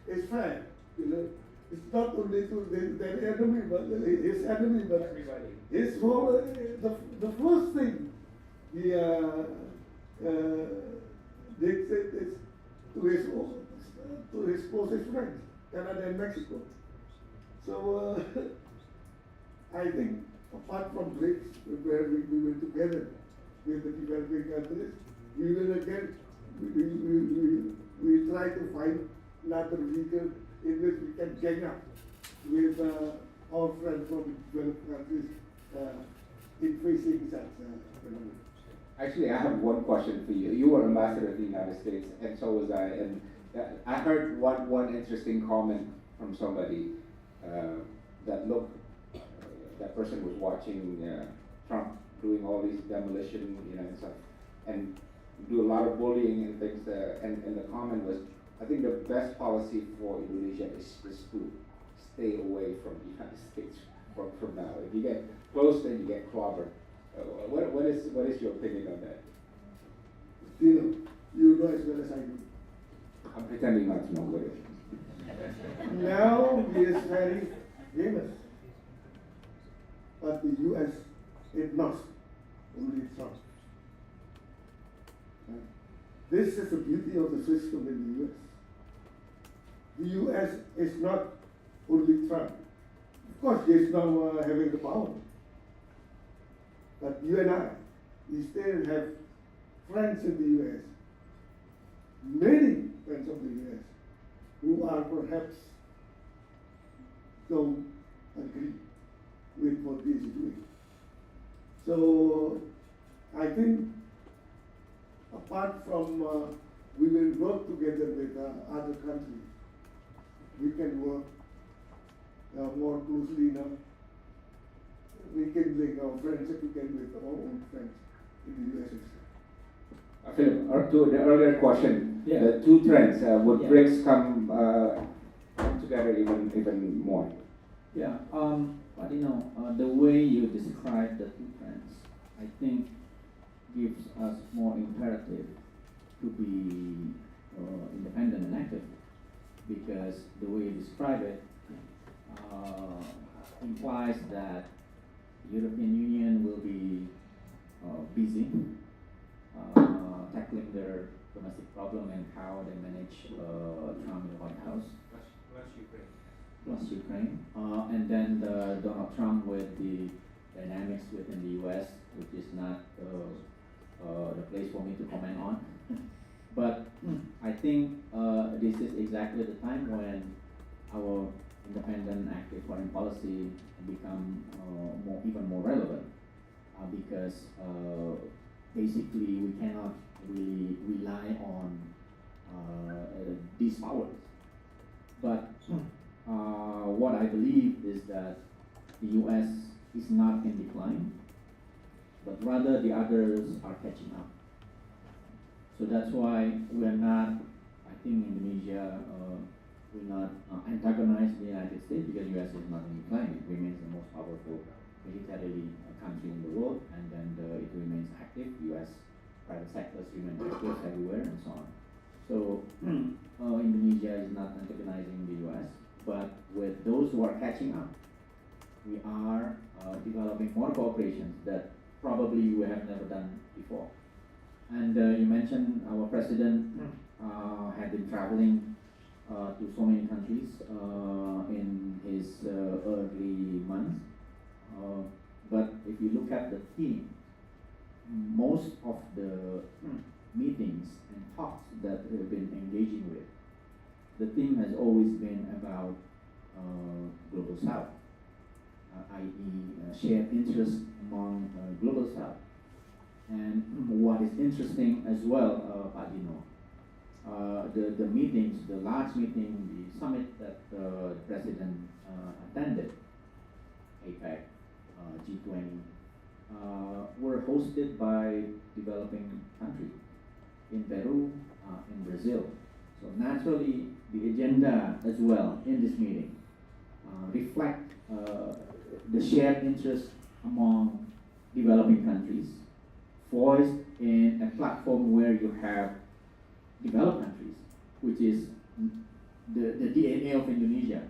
It's fair, It's not only to their enemy, but his enemy, but everybody. his whole, the first thing he Dick said is to his closest friends, Canada and Mexico. So I think apart from BRICS, where we were together with the developing countries, we will again we try to find another vehicle in which we can gang up with our friends from the developed countries in facing such phenomena. Actually, I have one question for you. You were ambassador of the United States, and so was I. And I heard one interesting comment from somebody that that person was watching Trump doing all these demolition, and stuff, and do a lot of bullying and things. And the comment was, I think the best policy for Indonesia is to stay away from the United States from now. If you get close, then you get clobbered. What is your opinion on that? You know as well as I do. I'm pretending not to know what it is. Now he is very famous, but the U.S. is not only Trump. This is the beauty of the system in the U.S. The U.S. is not only Trump. Of course, he is now having the power. But you and I, we still have friends in the U.S., many friends of the U.S., who are perhaps don't agree with what he is doing. So I think apart from we will work together with other countries, we can work more closely now. We can link our friendship again with our own friends in the US. Philip, to the earlier question, Yeah. the two trends, would Yeah. BRICS come together even more? Yeah, but the way you describe the two trends, I think, gives us more imperative to be independent and active, because the way you describe it implies that the European Union will be busy tackling their domestic problem and how they manage Trump in the White House. Plus Ukraine. Plus Ukraine, and then Donald Trump with the dynamics within the U.S., which is not the place for me to comment on. But I think this is exactly the time when our independent, active foreign policy become even more relevant, because basically we cannot really rely on these powers. But what I believe is that the U.S. is not in decline, but rather the others are catching up. So that's why we are not, I think Indonesia will not antagonize the United States, because the U.S. is not in decline. It remains the most powerful militarily country in the world, and then it remains active. U.S. private sectors remain active everywhere, and so on. So Indonesia is not antagonizing the U.S., but with those who are catching up, we are developing more cooperations that probably we have never done before. And you mentioned our president had been traveling to so many countries in his early months. But if you look at the theme, most of the meetings and talks that we've been engaging with, the theme has always been about Global South, i.e. shared interest among Global South. And what is interesting as well, the meetings, the large meeting, the summit that the president attended, APEC, G20, were hosted by developing countries in Peru, in Brazil. So naturally, the agenda as well in this meeting reflect the shared interest among developing countries, voiced in a platform where you have developed countries, which is the DNA of Indonesia.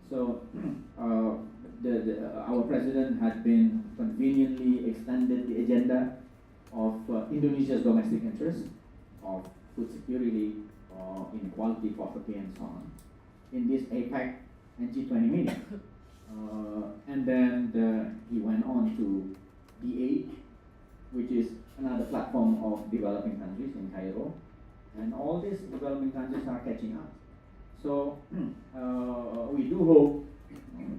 So our president had been conveniently extended the agenda of Indonesia's domestic interests of food security, inequality, poverty, and so on in this APEC and G20 meeting. And then he went on to D8, which is another platform of developing countries in Cairo. And all these developing countries are catching up. So we do hope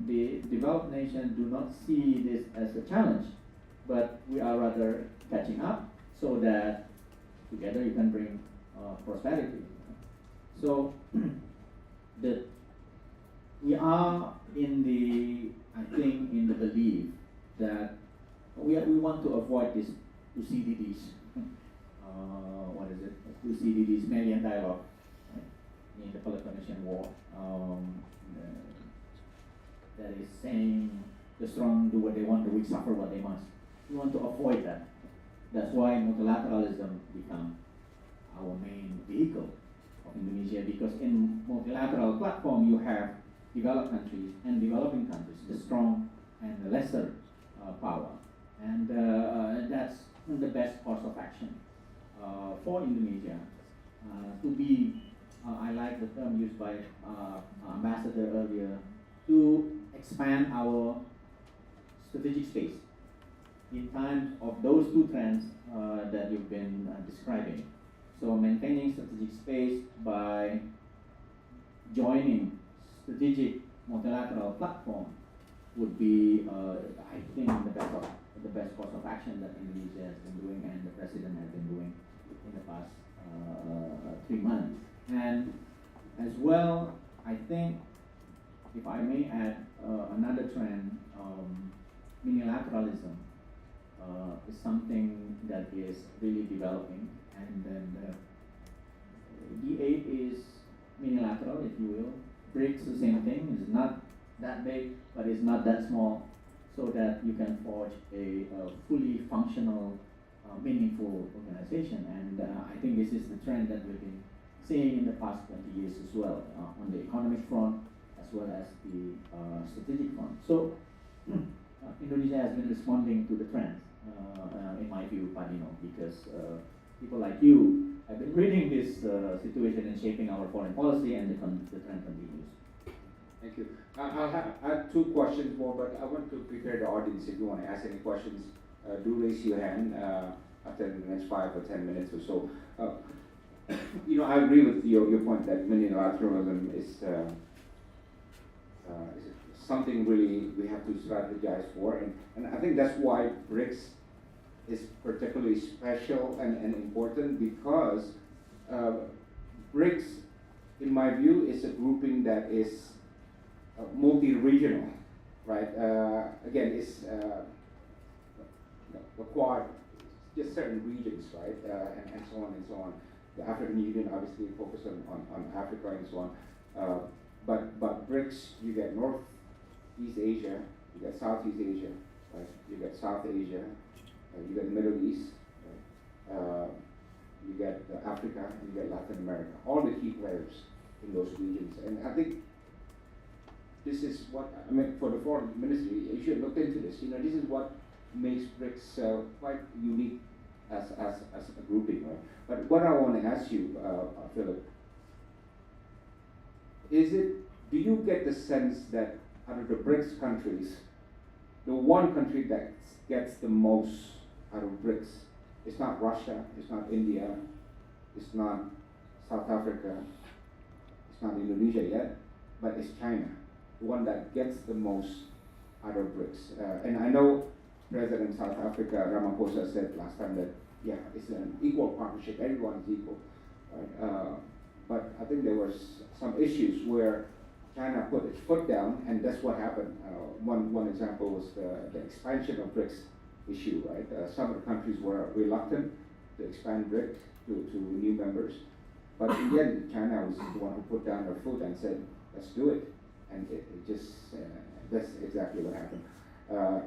the developed nations do not see this as a challenge, but we are rather catching up so that together you can bring prosperity. So we are in the belief that we want to avoid this 2 CDDs. What is it? 2 CDDs, Malian dialogue, right? In the Peloponnesian War. That is saying the strong do what they want, the weak suffer what they must. We want to avoid that. That's why multilateralism become our main vehicle of Indonesia, because in multilateral platform you have developed countries and developing countries, the strong and the lesser power, and that's the best course of action for Indonesia to be. I like the term used by Ambassador earlier, to expand our strategic space in times of those two trends that you've been describing. So maintaining strategic space by joining strategic multilateral platform would be, I think, the best course of action that Indonesia has been doing and the president has been doing in the past 3 months. And as well, I think, if I may add, another trend, unilateralism is something that is really developing, and then D8 is unilateral, if you will. BRICS, the same thing, is not that big, but it's not that small, so that you can forge a fully functional, meaningful organization. And I think this is the trend that we've been seeing in the past 20 years as well, on the economic front as well as the strategic front. So Indonesia has been responding to the trends, in my view, Padino, because people like you have been reading this situation and shaping our foreign policy, and the trend continues. Thank you. I'll add 2 questions more, but I want to prepare the audience. If you want to ask any questions, do raise your hand after the next 5 or 10 minutes or so. You know, I agree with your point that unilateralism is something really we have to strategize for, and I think that's why BRICS is particularly special and important, because BRICS, in my view, is a grouping that is multi-regional, right? Again, it's the Quad, just certain regions, right? And so on and so on. The African Union obviously focused on Africa and so on. But BRICS, you get Northeast Asia, you get Southeast Asia, right? You get South Asia, you get Middle East, right? You get Africa, and you get Latin America. All the key players in those regions. And I think this is what, I mean, for the foreign ministry, you should look into this. You know, this is what makes BRICS quite unique as a grouping, right? But what I want to ask you, Philip, do you get the sense that out of the BRICS countries, the one country that gets the most out of BRICS, it's not Russia, it's not India, it's not South Africa, it's not Indonesia yet, but it's China, the one that gets the most out of BRICS. And I know President South Africa, Ramaphosa, said last time that, yeah, it's an equal partnership, everyone is equal, right? But I think there was some issues where China put its foot down, and that's what happened. One example was the expansion of BRICS issue, right? Some of the countries were reluctant to expand BRICS to new members, but in the end, China was the one who put down their foot and said, let's do it. And it just, that's exactly what happened.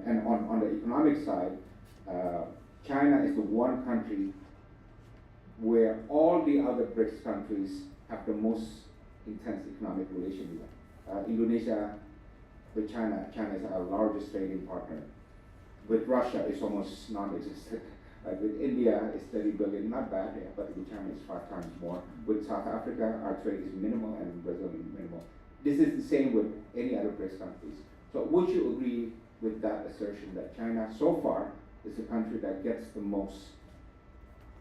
And on the economic side, China is the one country where all the other BRICS countries have the most intense economic relation with. Indonesia, with China is our largest trading partner. With Russia, it's almost non-existent. With India, it's 30 billion, not bad, yeah, but with China, it's 5 times more. With South Africa, our trade is minimal, and Brazil is minimal. This is the same with any other BRICS countries. So would you agree with that assertion that China, so far, is the country that gets the most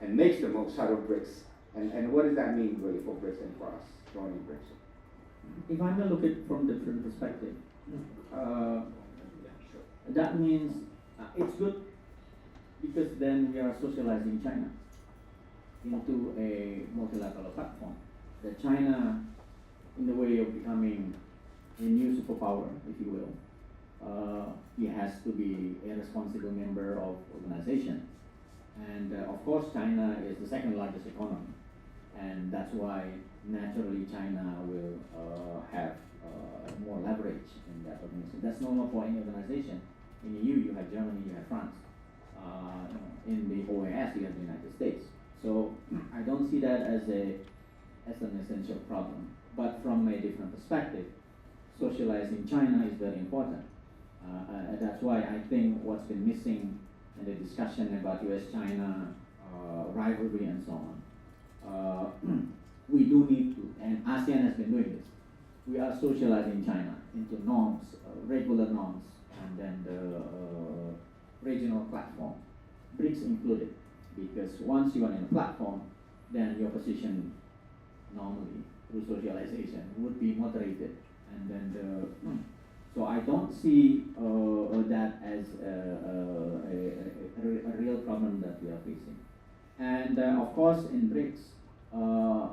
and makes the most out of BRICS? And what does that mean really for BRICS and for us joining BRICS? If I may look at it from a different perspective, that means it's good, because then we are socializing China into a multilateral platform. That China, in the way of becoming a new superpower, if you will, it has to be a responsible member of organization. And of course, China is the second largest economy, and that's why naturally China will have more leverage in that organization. That's normal for any organization. In the EU, you have Germany, you have France. In the OAS, you have the United States. So I don't see that as an essential problem. But from a different perspective, socializing China is very important. That's why I think what's been missing in the discussion about US-China rivalry and so on, we do need to, and ASEAN has been doing this. We are socializing China into norms, regular norms, and then the regional platform, BRICS included, because once you are in a platform, then your position normally through socialization would be moderated, and then so I don't see that as a real problem that we are facing. And of course, in BRICS,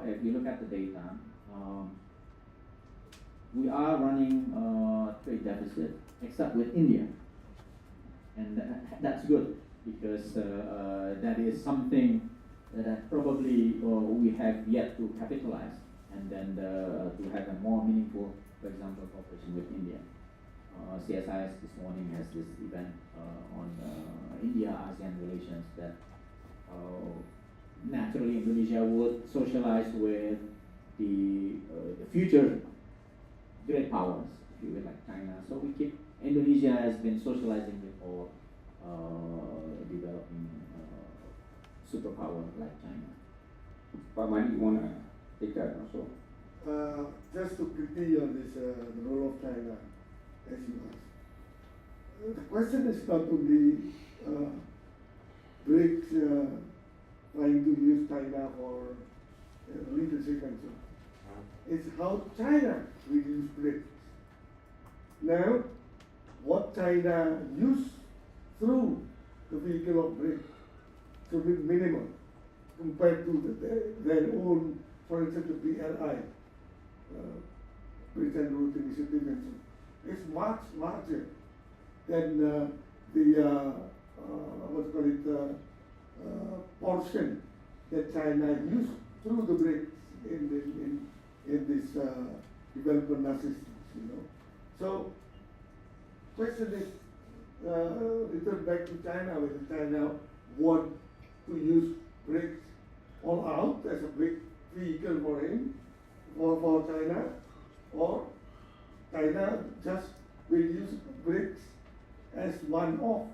if you look at the data, we are running trade deficit, except with India, and that's good because that is something that probably we have yet to capitalize, and then to have a more meaningful, for example, cooperation with India. CSIS this morning has this event on India-ASEAN relations that naturally Indonesia would socialize with the future great powers, if you will, like China. So we keep, Indonesia has been socializing with all developing superpower like China. Pak Madi, you want to take that also? Just to quickly on this, the role of China, as you asked. The question is not only BRICS trying to use China for leadership and so on. It's how China will use BRICS. Now, what China use through the vehicle of BRICS should be minimal compared to their own, for instance, the BRI, Belt and Road Initiative and so on. It's much larger than the portion that China used through the BRICS in this development assistance, you know. So, question is, return back to China, whether China want to use BRICS all out as a big vehicle for him, for China, or China just will use BRICS as one of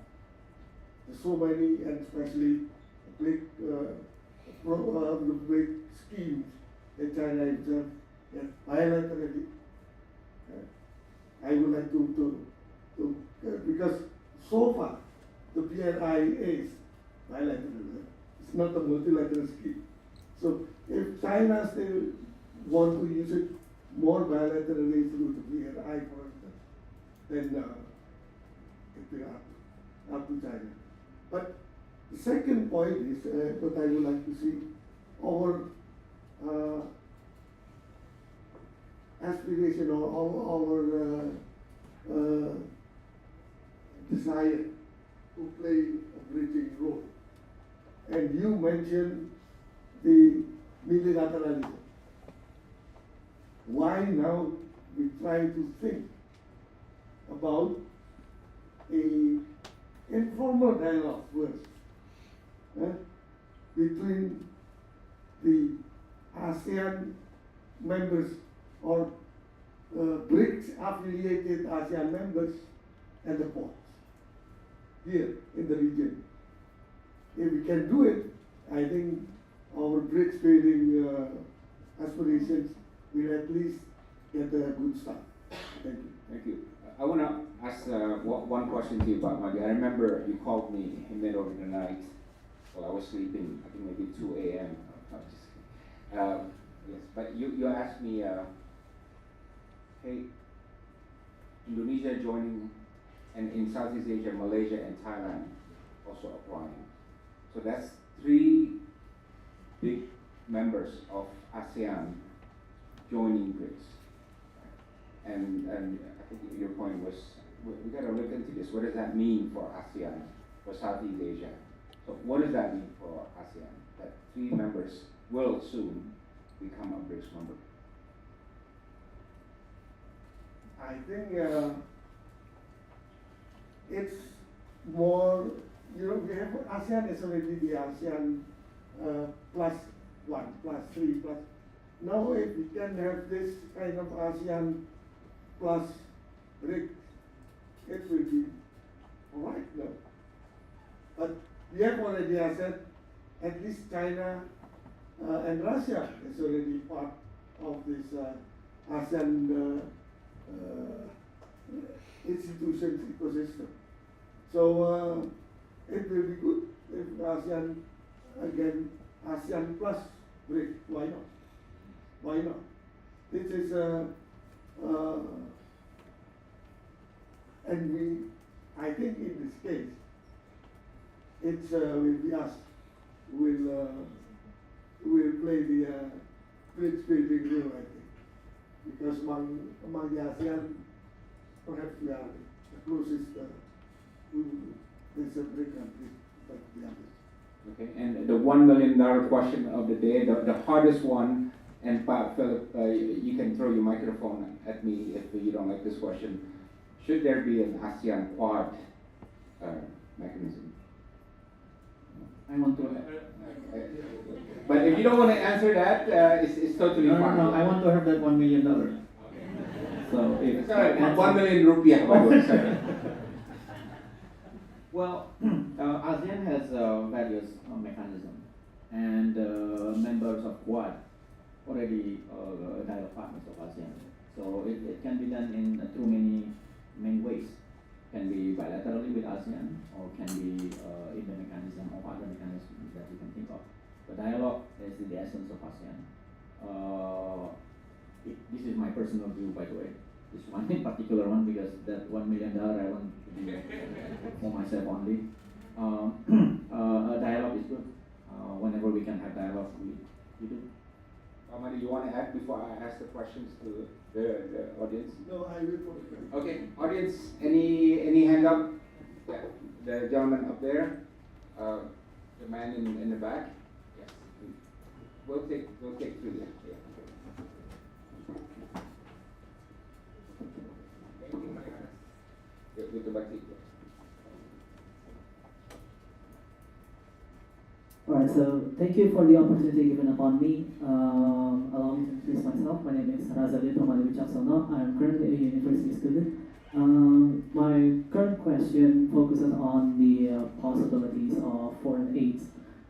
so many, and especially big big schemes that China itself bilaterally. I would like to because so far the BRI is bilateral. It's not a multilateral scheme. So if China still want to use it more bilaterally through the BRI, for instance, then it will up to China. But the second point is what I would like to see our aspiration or our desire to play a bridging role. And you mentioned the multilateralism. Why now we try to think about a informal dialogue first between the ASEAN members or BRICS affiliated ASEAN members and the ports here in the region. If we can do it, I think our BRICS trading aspirations will at least get a good start. Thank you. Thank you. I want to ask one question to you about Madi. I remember you called me in the middle of the night while I was sleeping, I think maybe 2 a.m. No, just kidding. Yes, but you asked me, hey, Indonesia joining, and in Southeast Asia, Malaysia and Thailand also applying. So that's 3 big members of ASEAN joining BRICS. And I think your point was, we got to look into this. What does that mean for ASEAN, for Southeast Asia? So what does that mean for ASEAN? That 3 members will soon become a BRICS member. I think it's more, we have ASEAN is already the ASEAN +1, +3, plus. Now if we can have this kind of ASEAN plus BRICS, it will be all right now. But we have already said at least China and Russia is already part of this ASEAN institutions ecosystem. So it will be good if ASEAN, again, ASEAN plus BRICS, why not? Why not? This is and I think in this case, it's will be us will play the bridge building role, I think, because among the ASEAN, perhaps we are the closest to the BRICS countries, but the others. Okay, and the $1 million question of the day, the hardest one, and Philip, you can throw your microphone at me if you don't like this question. Should there be an ASEAN Quad mechanism? I want to. But if you don't want to answer that, it's totally fine. No, I want to have that $1 million. So if It's all right, 1 million rupiah, by the way, sorry. Well, ASEAN has various mechanisms, and members of Quad already dialogue partners of ASEAN. So it can be done in through many ways. Can be bilaterally with ASEAN, or can be in the mechanism of other mechanisms that you can think of. The dialogue is the essence of ASEAN. This is my personal view, by the way. This one in particular one, because that $1 million I want to be for myself only. Dialogue is good. Whenever we can have dialogue, we do. Amadi, you want to add before I ask the questions to the audience? No, I will put it. Okay, audience, any hand up? Yeah, the gentleman up there, the man in the back. Yes, we'll take through that. Yeah. With the batik. Alright, so thank you for the opportunity given upon me. Allow me to introduce myself. My name is Razali Pramali Wicaksono. I am currently a university student. My current question focuses on the possibilities of foreign aid.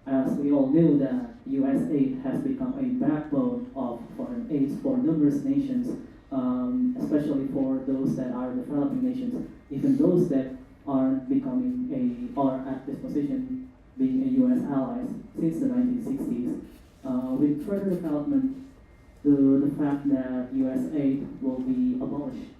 As we all knew that US aid has become a backbone of foreign aid for numerous nations, especially for those that are developing nations, even those that aren't becoming or at this position being a US allies since the 1960s. With further development to the fact that US aid will be abolished,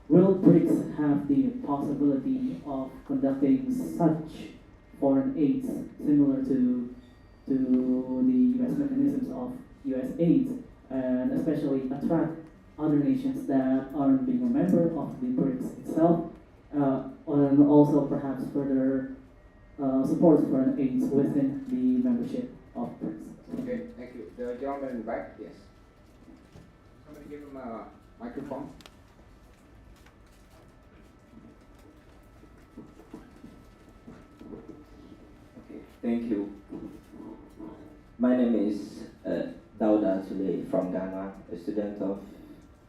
will BRICS have the possibility of conducting such foreign aids similar to the US mechanisms of US aid, and especially attract other nations that aren't being a member of the BRICS itself, and also perhaps further support foreign aids within the membership of BRICS. Okay, thank you. The gentleman in the back, yes. Somebody give him a microphone. Okay, thank you. My name is Dauda Sule from Ghana, a student of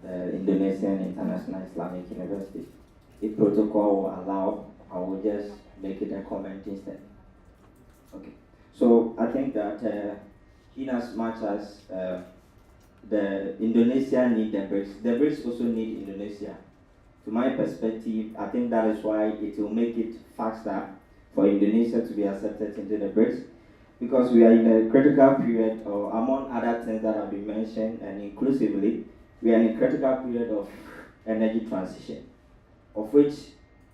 the Indonesian International Islamic University. If protocol will allow, I will just make it a comment instead. Okay. So I think that in as much as the Indonesia need the BRICS also need Indonesia. To my perspective, I think that is why it will make it faster for Indonesia to be accepted into the BRICS, because we are in a critical period, or among other things that have been mentioned, and inclusively, we are in a critical period of energy transition, of which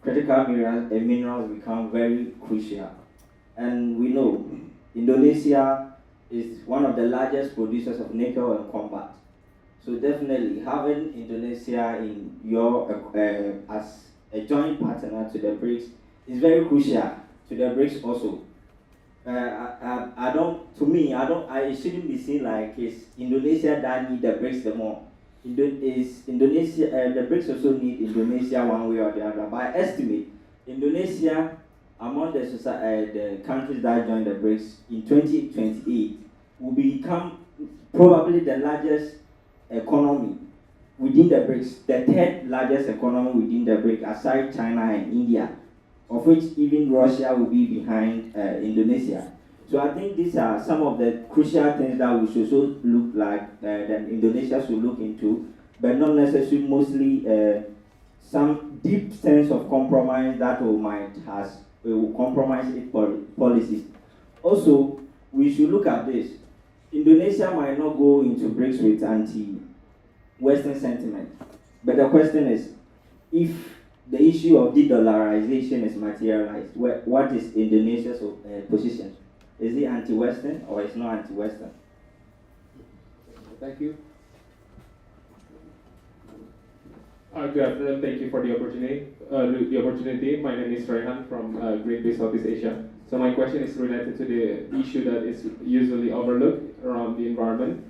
critical minerals become very crucial. And we know Indonesia is one of the largest producers of nickel and cobalt. So definitely having Indonesia in your as a joint partner to the BRICS is very crucial to the BRICS also. It shouldn't be seen like it's Indonesia that need the BRICS the more. Indonesia, the BRICS also need Indonesia one way or the other. But I estimate Indonesia, among the countries that join the BRICS in 2028, will become probably the largest economy within the BRICS, the third largest economy within the BRICS, aside China and India, of which even Russia will be behind Indonesia. So I think these are some of the crucial things that we should also look like, that Indonesia should look into, but not necessarily mostly some deep sense of compromise that will compromise its policies. Also, we should look at this. Indonesia might not go into BRICS with anti-Western sentiment, but the question is, if the issue of de-dollarization is materialized, what is Indonesia's position? Is it anti-Western or is not anti-Western? Thank you. Good afternoon. Thank you for the opportunity. My name is Rehan from Greenpeace Southeast Asia. So my question is related to the issue that is usually overlooked around the environment.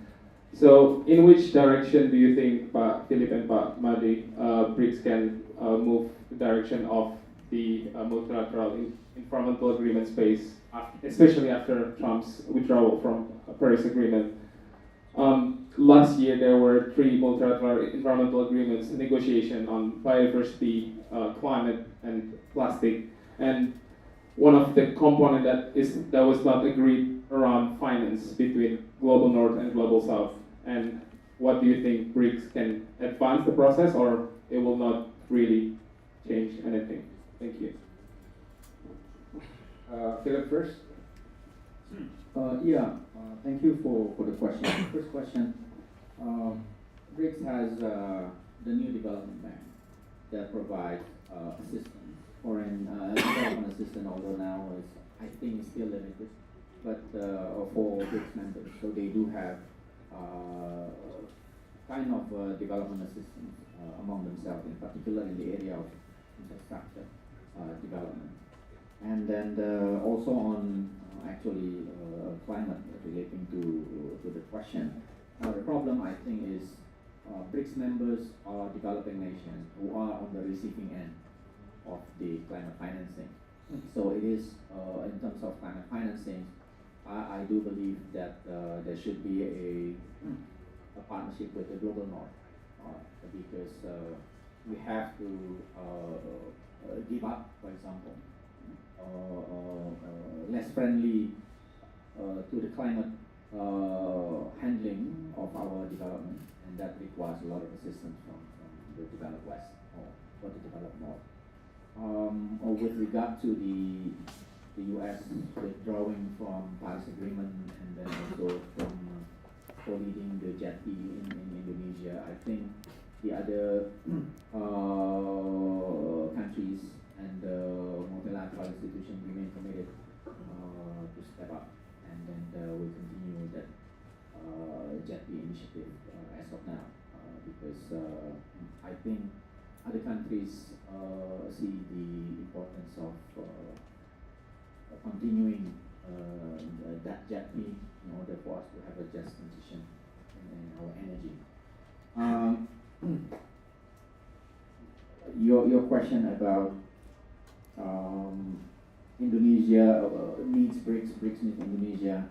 So in which direction do you think Pak Philip and Pak Madi, BRICS can move the direction of the multilateral environmental agreement space, especially after Trump's withdrawal from Paris Agreement? Last year, there were 3 multilateral environmental agreements negotiation on biodiversity, climate, and plastic. And one of the component that was not agreed around finance between global north and global south. And what do you think BRICS can advance the process, or it will not really change anything? Thank you. Philip first. Thank you for the question. First question, BRICS has the new development bank that provides assistance, foreign development assistance, although now I think it's still limited, but for BRICS members. So they do have kind of development assistance among themselves, in particular in the area of infrastructure development. And then also on climate relating to the question. The problem I think is BRICS members are developing nations who are on the receiving end of the climate financing. So it is in terms of climate financing, I do believe that there should be a partnership with the global north because we have to give up, for example, less friendly to the climate handling of our development, and that requires a lot of assistance from the developed West or the developed North. With regard to the U.S. withdrawing from Paris Agreement and then also from co-leading the JETI in Indonesia, I think the other countries and multilateral institutions remain committed to step up, and then we'll continue that JETI initiative as of now, because I think other countries see the importance of continuing that JETI in order for us to have a just transition in our energy. Your question about Indonesia needs BRICS, BRICS needs Indonesia.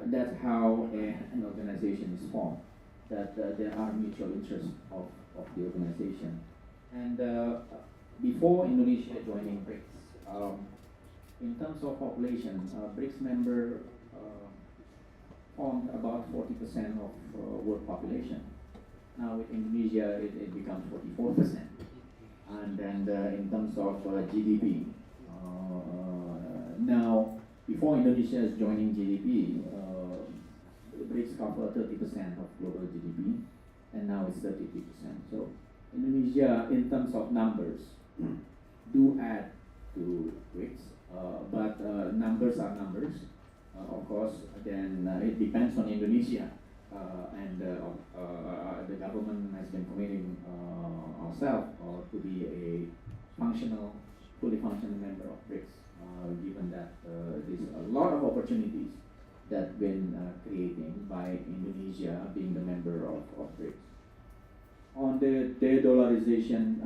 That's how an organization is formed, that there are mutual interests of the organization. And before Indonesia joining BRICS, in terms of population, BRICS member formed about 40% of world population. Now with Indonesia, it becomes 44%. And then in terms of GDP, now before Indonesia is joining GDP, BRICS cover 30% of global GDP, and now it's 33%. So Indonesia, in terms of numbers, do add to BRICS, but numbers are numbers. Of course, then it depends on Indonesia, and the government has been committing ourselves to be a fully functional member of BRICS, given that there's a lot of opportunities that been creating by Indonesia being the member of BRICS. On the de-dollarization,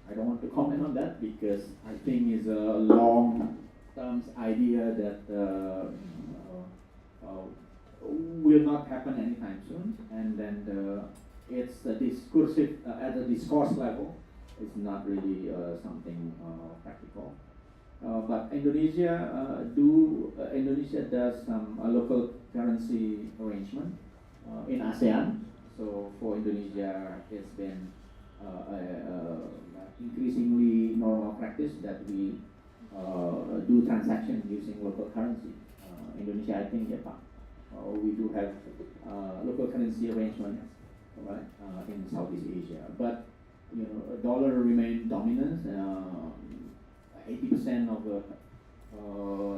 I don't want to comment on that because I think it's a long-term idea that will not happen anytime soon, and then it's a discursive at a discourse level. It's not really something practical. But Indonesia does some local currency arrangement in ASEAN. So for Indonesia, it's been increasingly normal practice that we do transactions using local currency. Indonesia, I think, we do have local currency arrangement, right, in Southeast Asia. But dollar remain dominant. 80% of the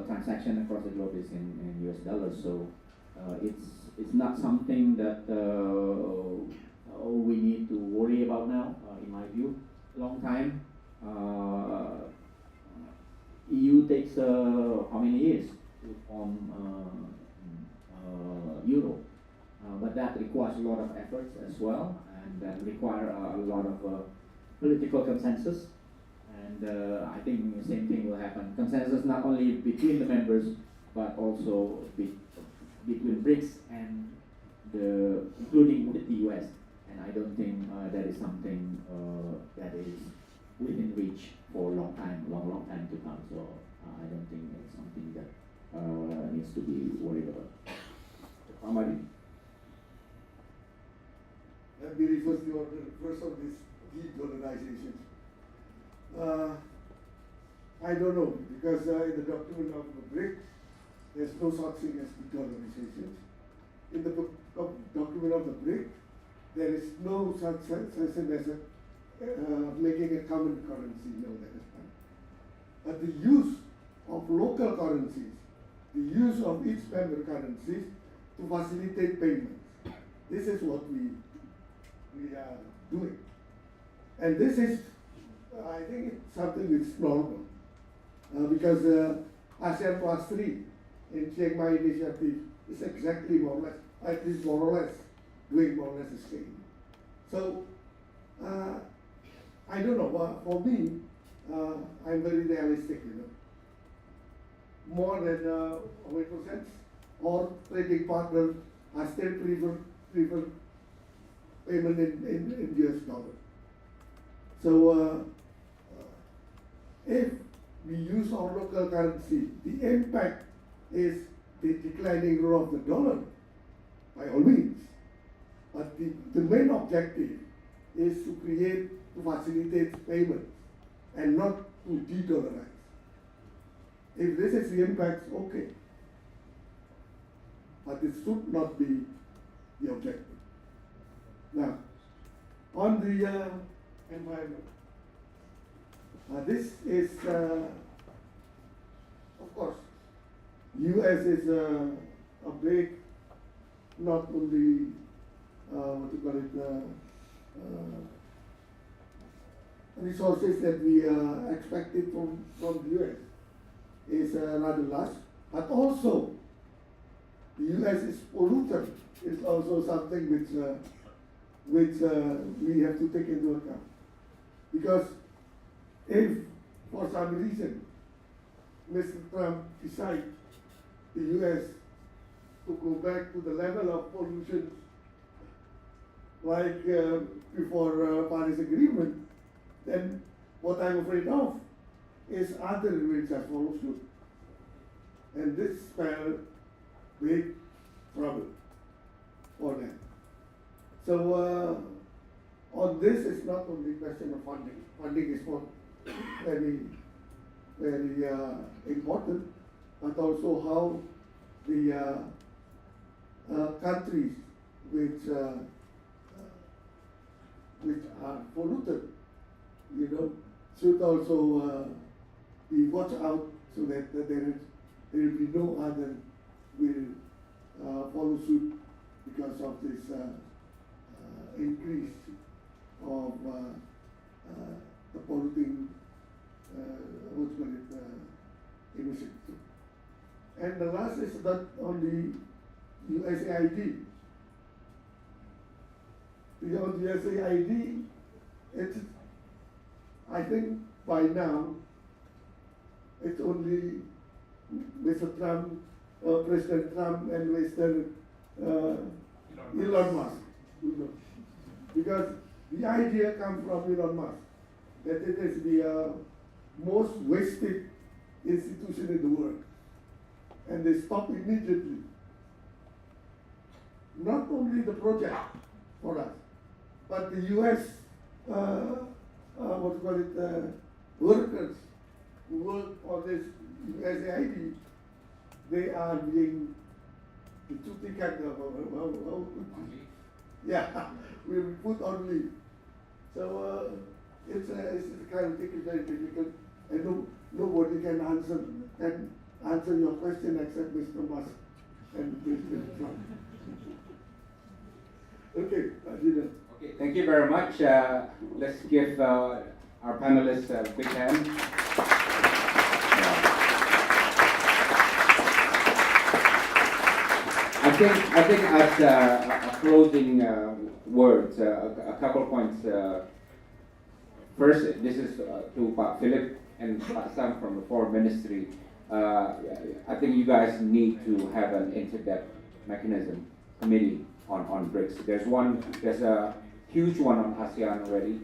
transaction across the globe is in US dollars. So it's not something that we need to worry about now, in my view. Long time. EU takes how many years to form euro, but that requires a lot of efforts as well, and that require a lot of political consensus. And I think the same thing will happen. Consensus not only between the members, but also between BRICS and including with the US. And I don't think that is something that is within reach for a long time to come. So I don't think it's something that needs to be worried about. Amari. Let me refer to your first of this de-dollarization. I don't know, because in the document of the BRICS, there's no such thing as de-dollarization. In the document of the BRICS, there is no such thing as making a common currency, no, that is not. But the use of local currencies, the use of each member currencies to facilitate payments. This is what we are doing. And this is, I think it's something which is normal. Because ASEAN Plus 3 in Chiang Mai initiative is exactly more or less, at least more or less, doing more or less the same. So, I don't know, for me, I'm very realistic, More than 100%, or trading partners are still prefer payment in US dollar. So, if we use our local currency, the impact is the declining role of the dollar, by all means. But the main objective is to facilitate payments and not to de-dollarize. If this is the impact, okay. But it should not be the objective. Now, on the environment, this is, of course, US is a big, not only, resources that we expected from the US is rather large, but also the US is polluter is also something which we have to take into account. Because if for some reason Mr. Trump decides the US to go back to the level of pollution like before Paris Agreement, then what I'm afraid of is other will just follow suit. And this spell big trouble for them. So on this, it's not only question of funding. Funding is not very, very important, but also how the countries which are polluted, should also be watched out so that there will be no other will follow suit because of this increase of the polluting, emissions. And the last is that on the USAID. On the USAID, it's, I think by now, it's only Mr. Trump, President Trump and Mr. Elon Musk. Because the idea comes from Elon Musk, that it is the most wasted institution in the world. And they stop immediately. Not only the project for us, but the US, workers who work on this USAID, they are being yeah, we put on leave. So it's a kind of thing is very difficult, and nobody can answer your question except Mr. Musk and President Trump. Okay, President. Okay, thank you very much. Let's give our panelists a big hand. I think as a closing words, a couple points. First, this is to Pak Philip and Pak Sam from the Foreign Ministry. I think you guys need to have an inter-depth mechanism committee on BRICS. There's a huge one on ASEAN already.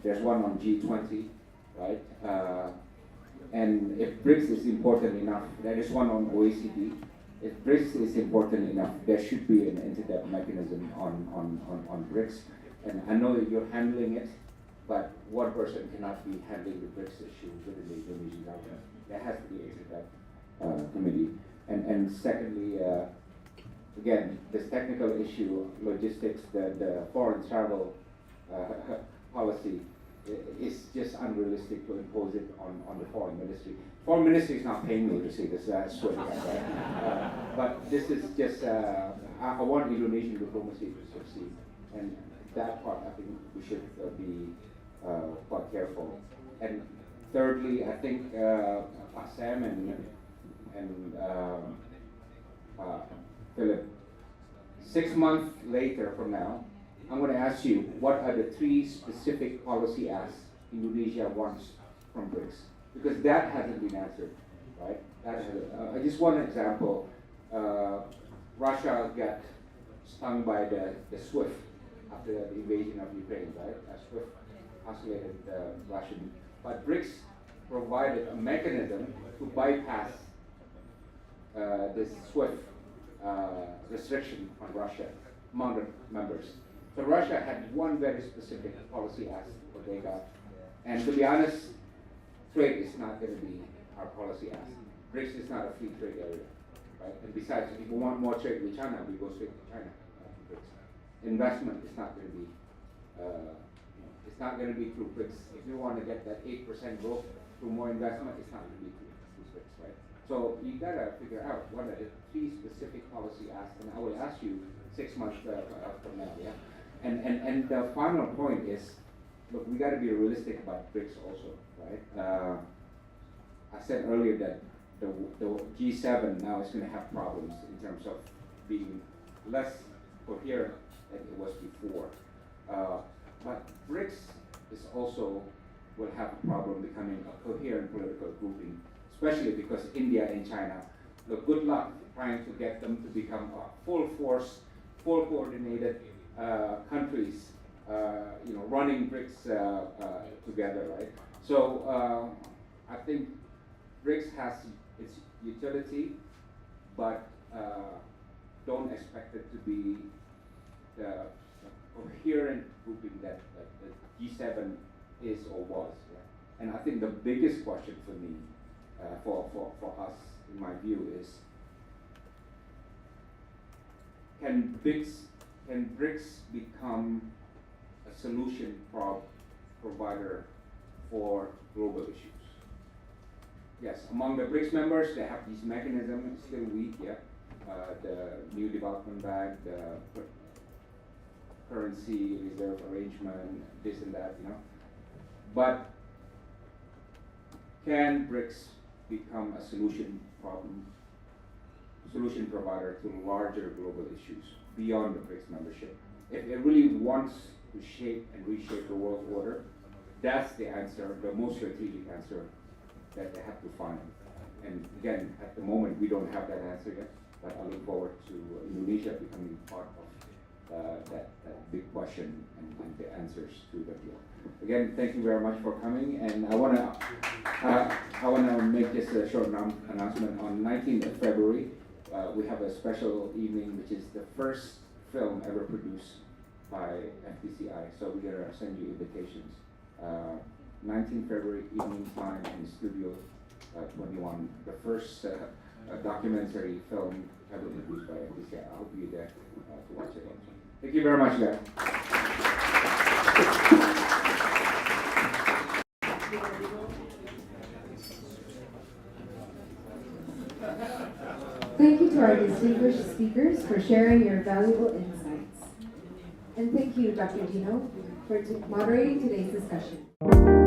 There's one on G20, right? And if BRICS is important enough, there is one on OECD. If BRICS is important enough, there should be an inter-depth mechanism on BRICS. And I know that you're handling it, but one person cannot be handling the BRICS issue within the Indonesian government. There has to be an inter-depth committee. And secondly, again, this technical issue, logistics, the foreign travel policy is just unrealistic to impose it on the foreign ministry. Foreign ministry is not paying me to say this, I swear to God, right? But this is just, I want Indonesian diplomacy to succeed. And that part, I think we should be quite careful. And thirdly, I think Pak Sam and Philip, 6 months later from now, I'm going to ask you, what are the 3 specific policy asks Indonesia wants from BRICS? Because that hasn't been answered, right? I just one example. Russia got stung by the SWIFT after the invasion of Ukraine, right? SWIFT isolated Russian. But BRICS provided a mechanism to bypass this SWIFT restriction on Russia among the members. So Russia had one very specific policy ask that they got. And to be honest, trade is not going to be our policy ask. BRICS is not a free trade area, right? And besides, if you want more trade with China, we go straight to China. BRICS. Investment is not going to be, it's not going to be through BRICS. If you want to get that 8% growth through more investment, it's not going to be through BRICS, right? So you got to figure out what are the 3 specific policy asks, and I will ask you 6 months from now, yeah? And the final point is, look, we got to be realistic about BRICS also, right? I said earlier that the G7 now is going to have problems in terms of being less coherent than it was before. But BRICS is also will have a problem becoming a coherent political grouping, especially because India and China. Look, good luck trying to get them to become a full force, full coordinated countries, running BRICS together, right? So I think BRICS has its utility, but don't expect it to be the coherent grouping that the G7 is or was. Yeah? And I think the biggest question for me, for us, in my view, is can BRICS become a solution provider for global issues? Yes, among the BRICS members, they have these mechanisms, it's still weak, yeah. The New Development Bank, the currency reserve arrangement, this and that, But can BRICS become a solution provider to larger global issues beyond the BRICS membership? If it really wants to shape and reshape the world order, that's the answer, the most strategic answer that they have to find. And again, at the moment, we don't have that answer yet, but I look forward to Indonesia becoming part of that big question and the answers to that. Again, thank you very much for coming, and I wanna make just a short announcement. On 19th of February, we have a special evening, which is the first film ever produced by FTCI. So we're gonna send you invitations. 19th February evening time in Studio 21, the first documentary film ever produced by FTCI. I hope you're there to watch it. Thank you very much, guys. Thank you to our distinguished speakers for sharing your valuable insights. And thank you, Dr. Dino, for moderating today's discussion.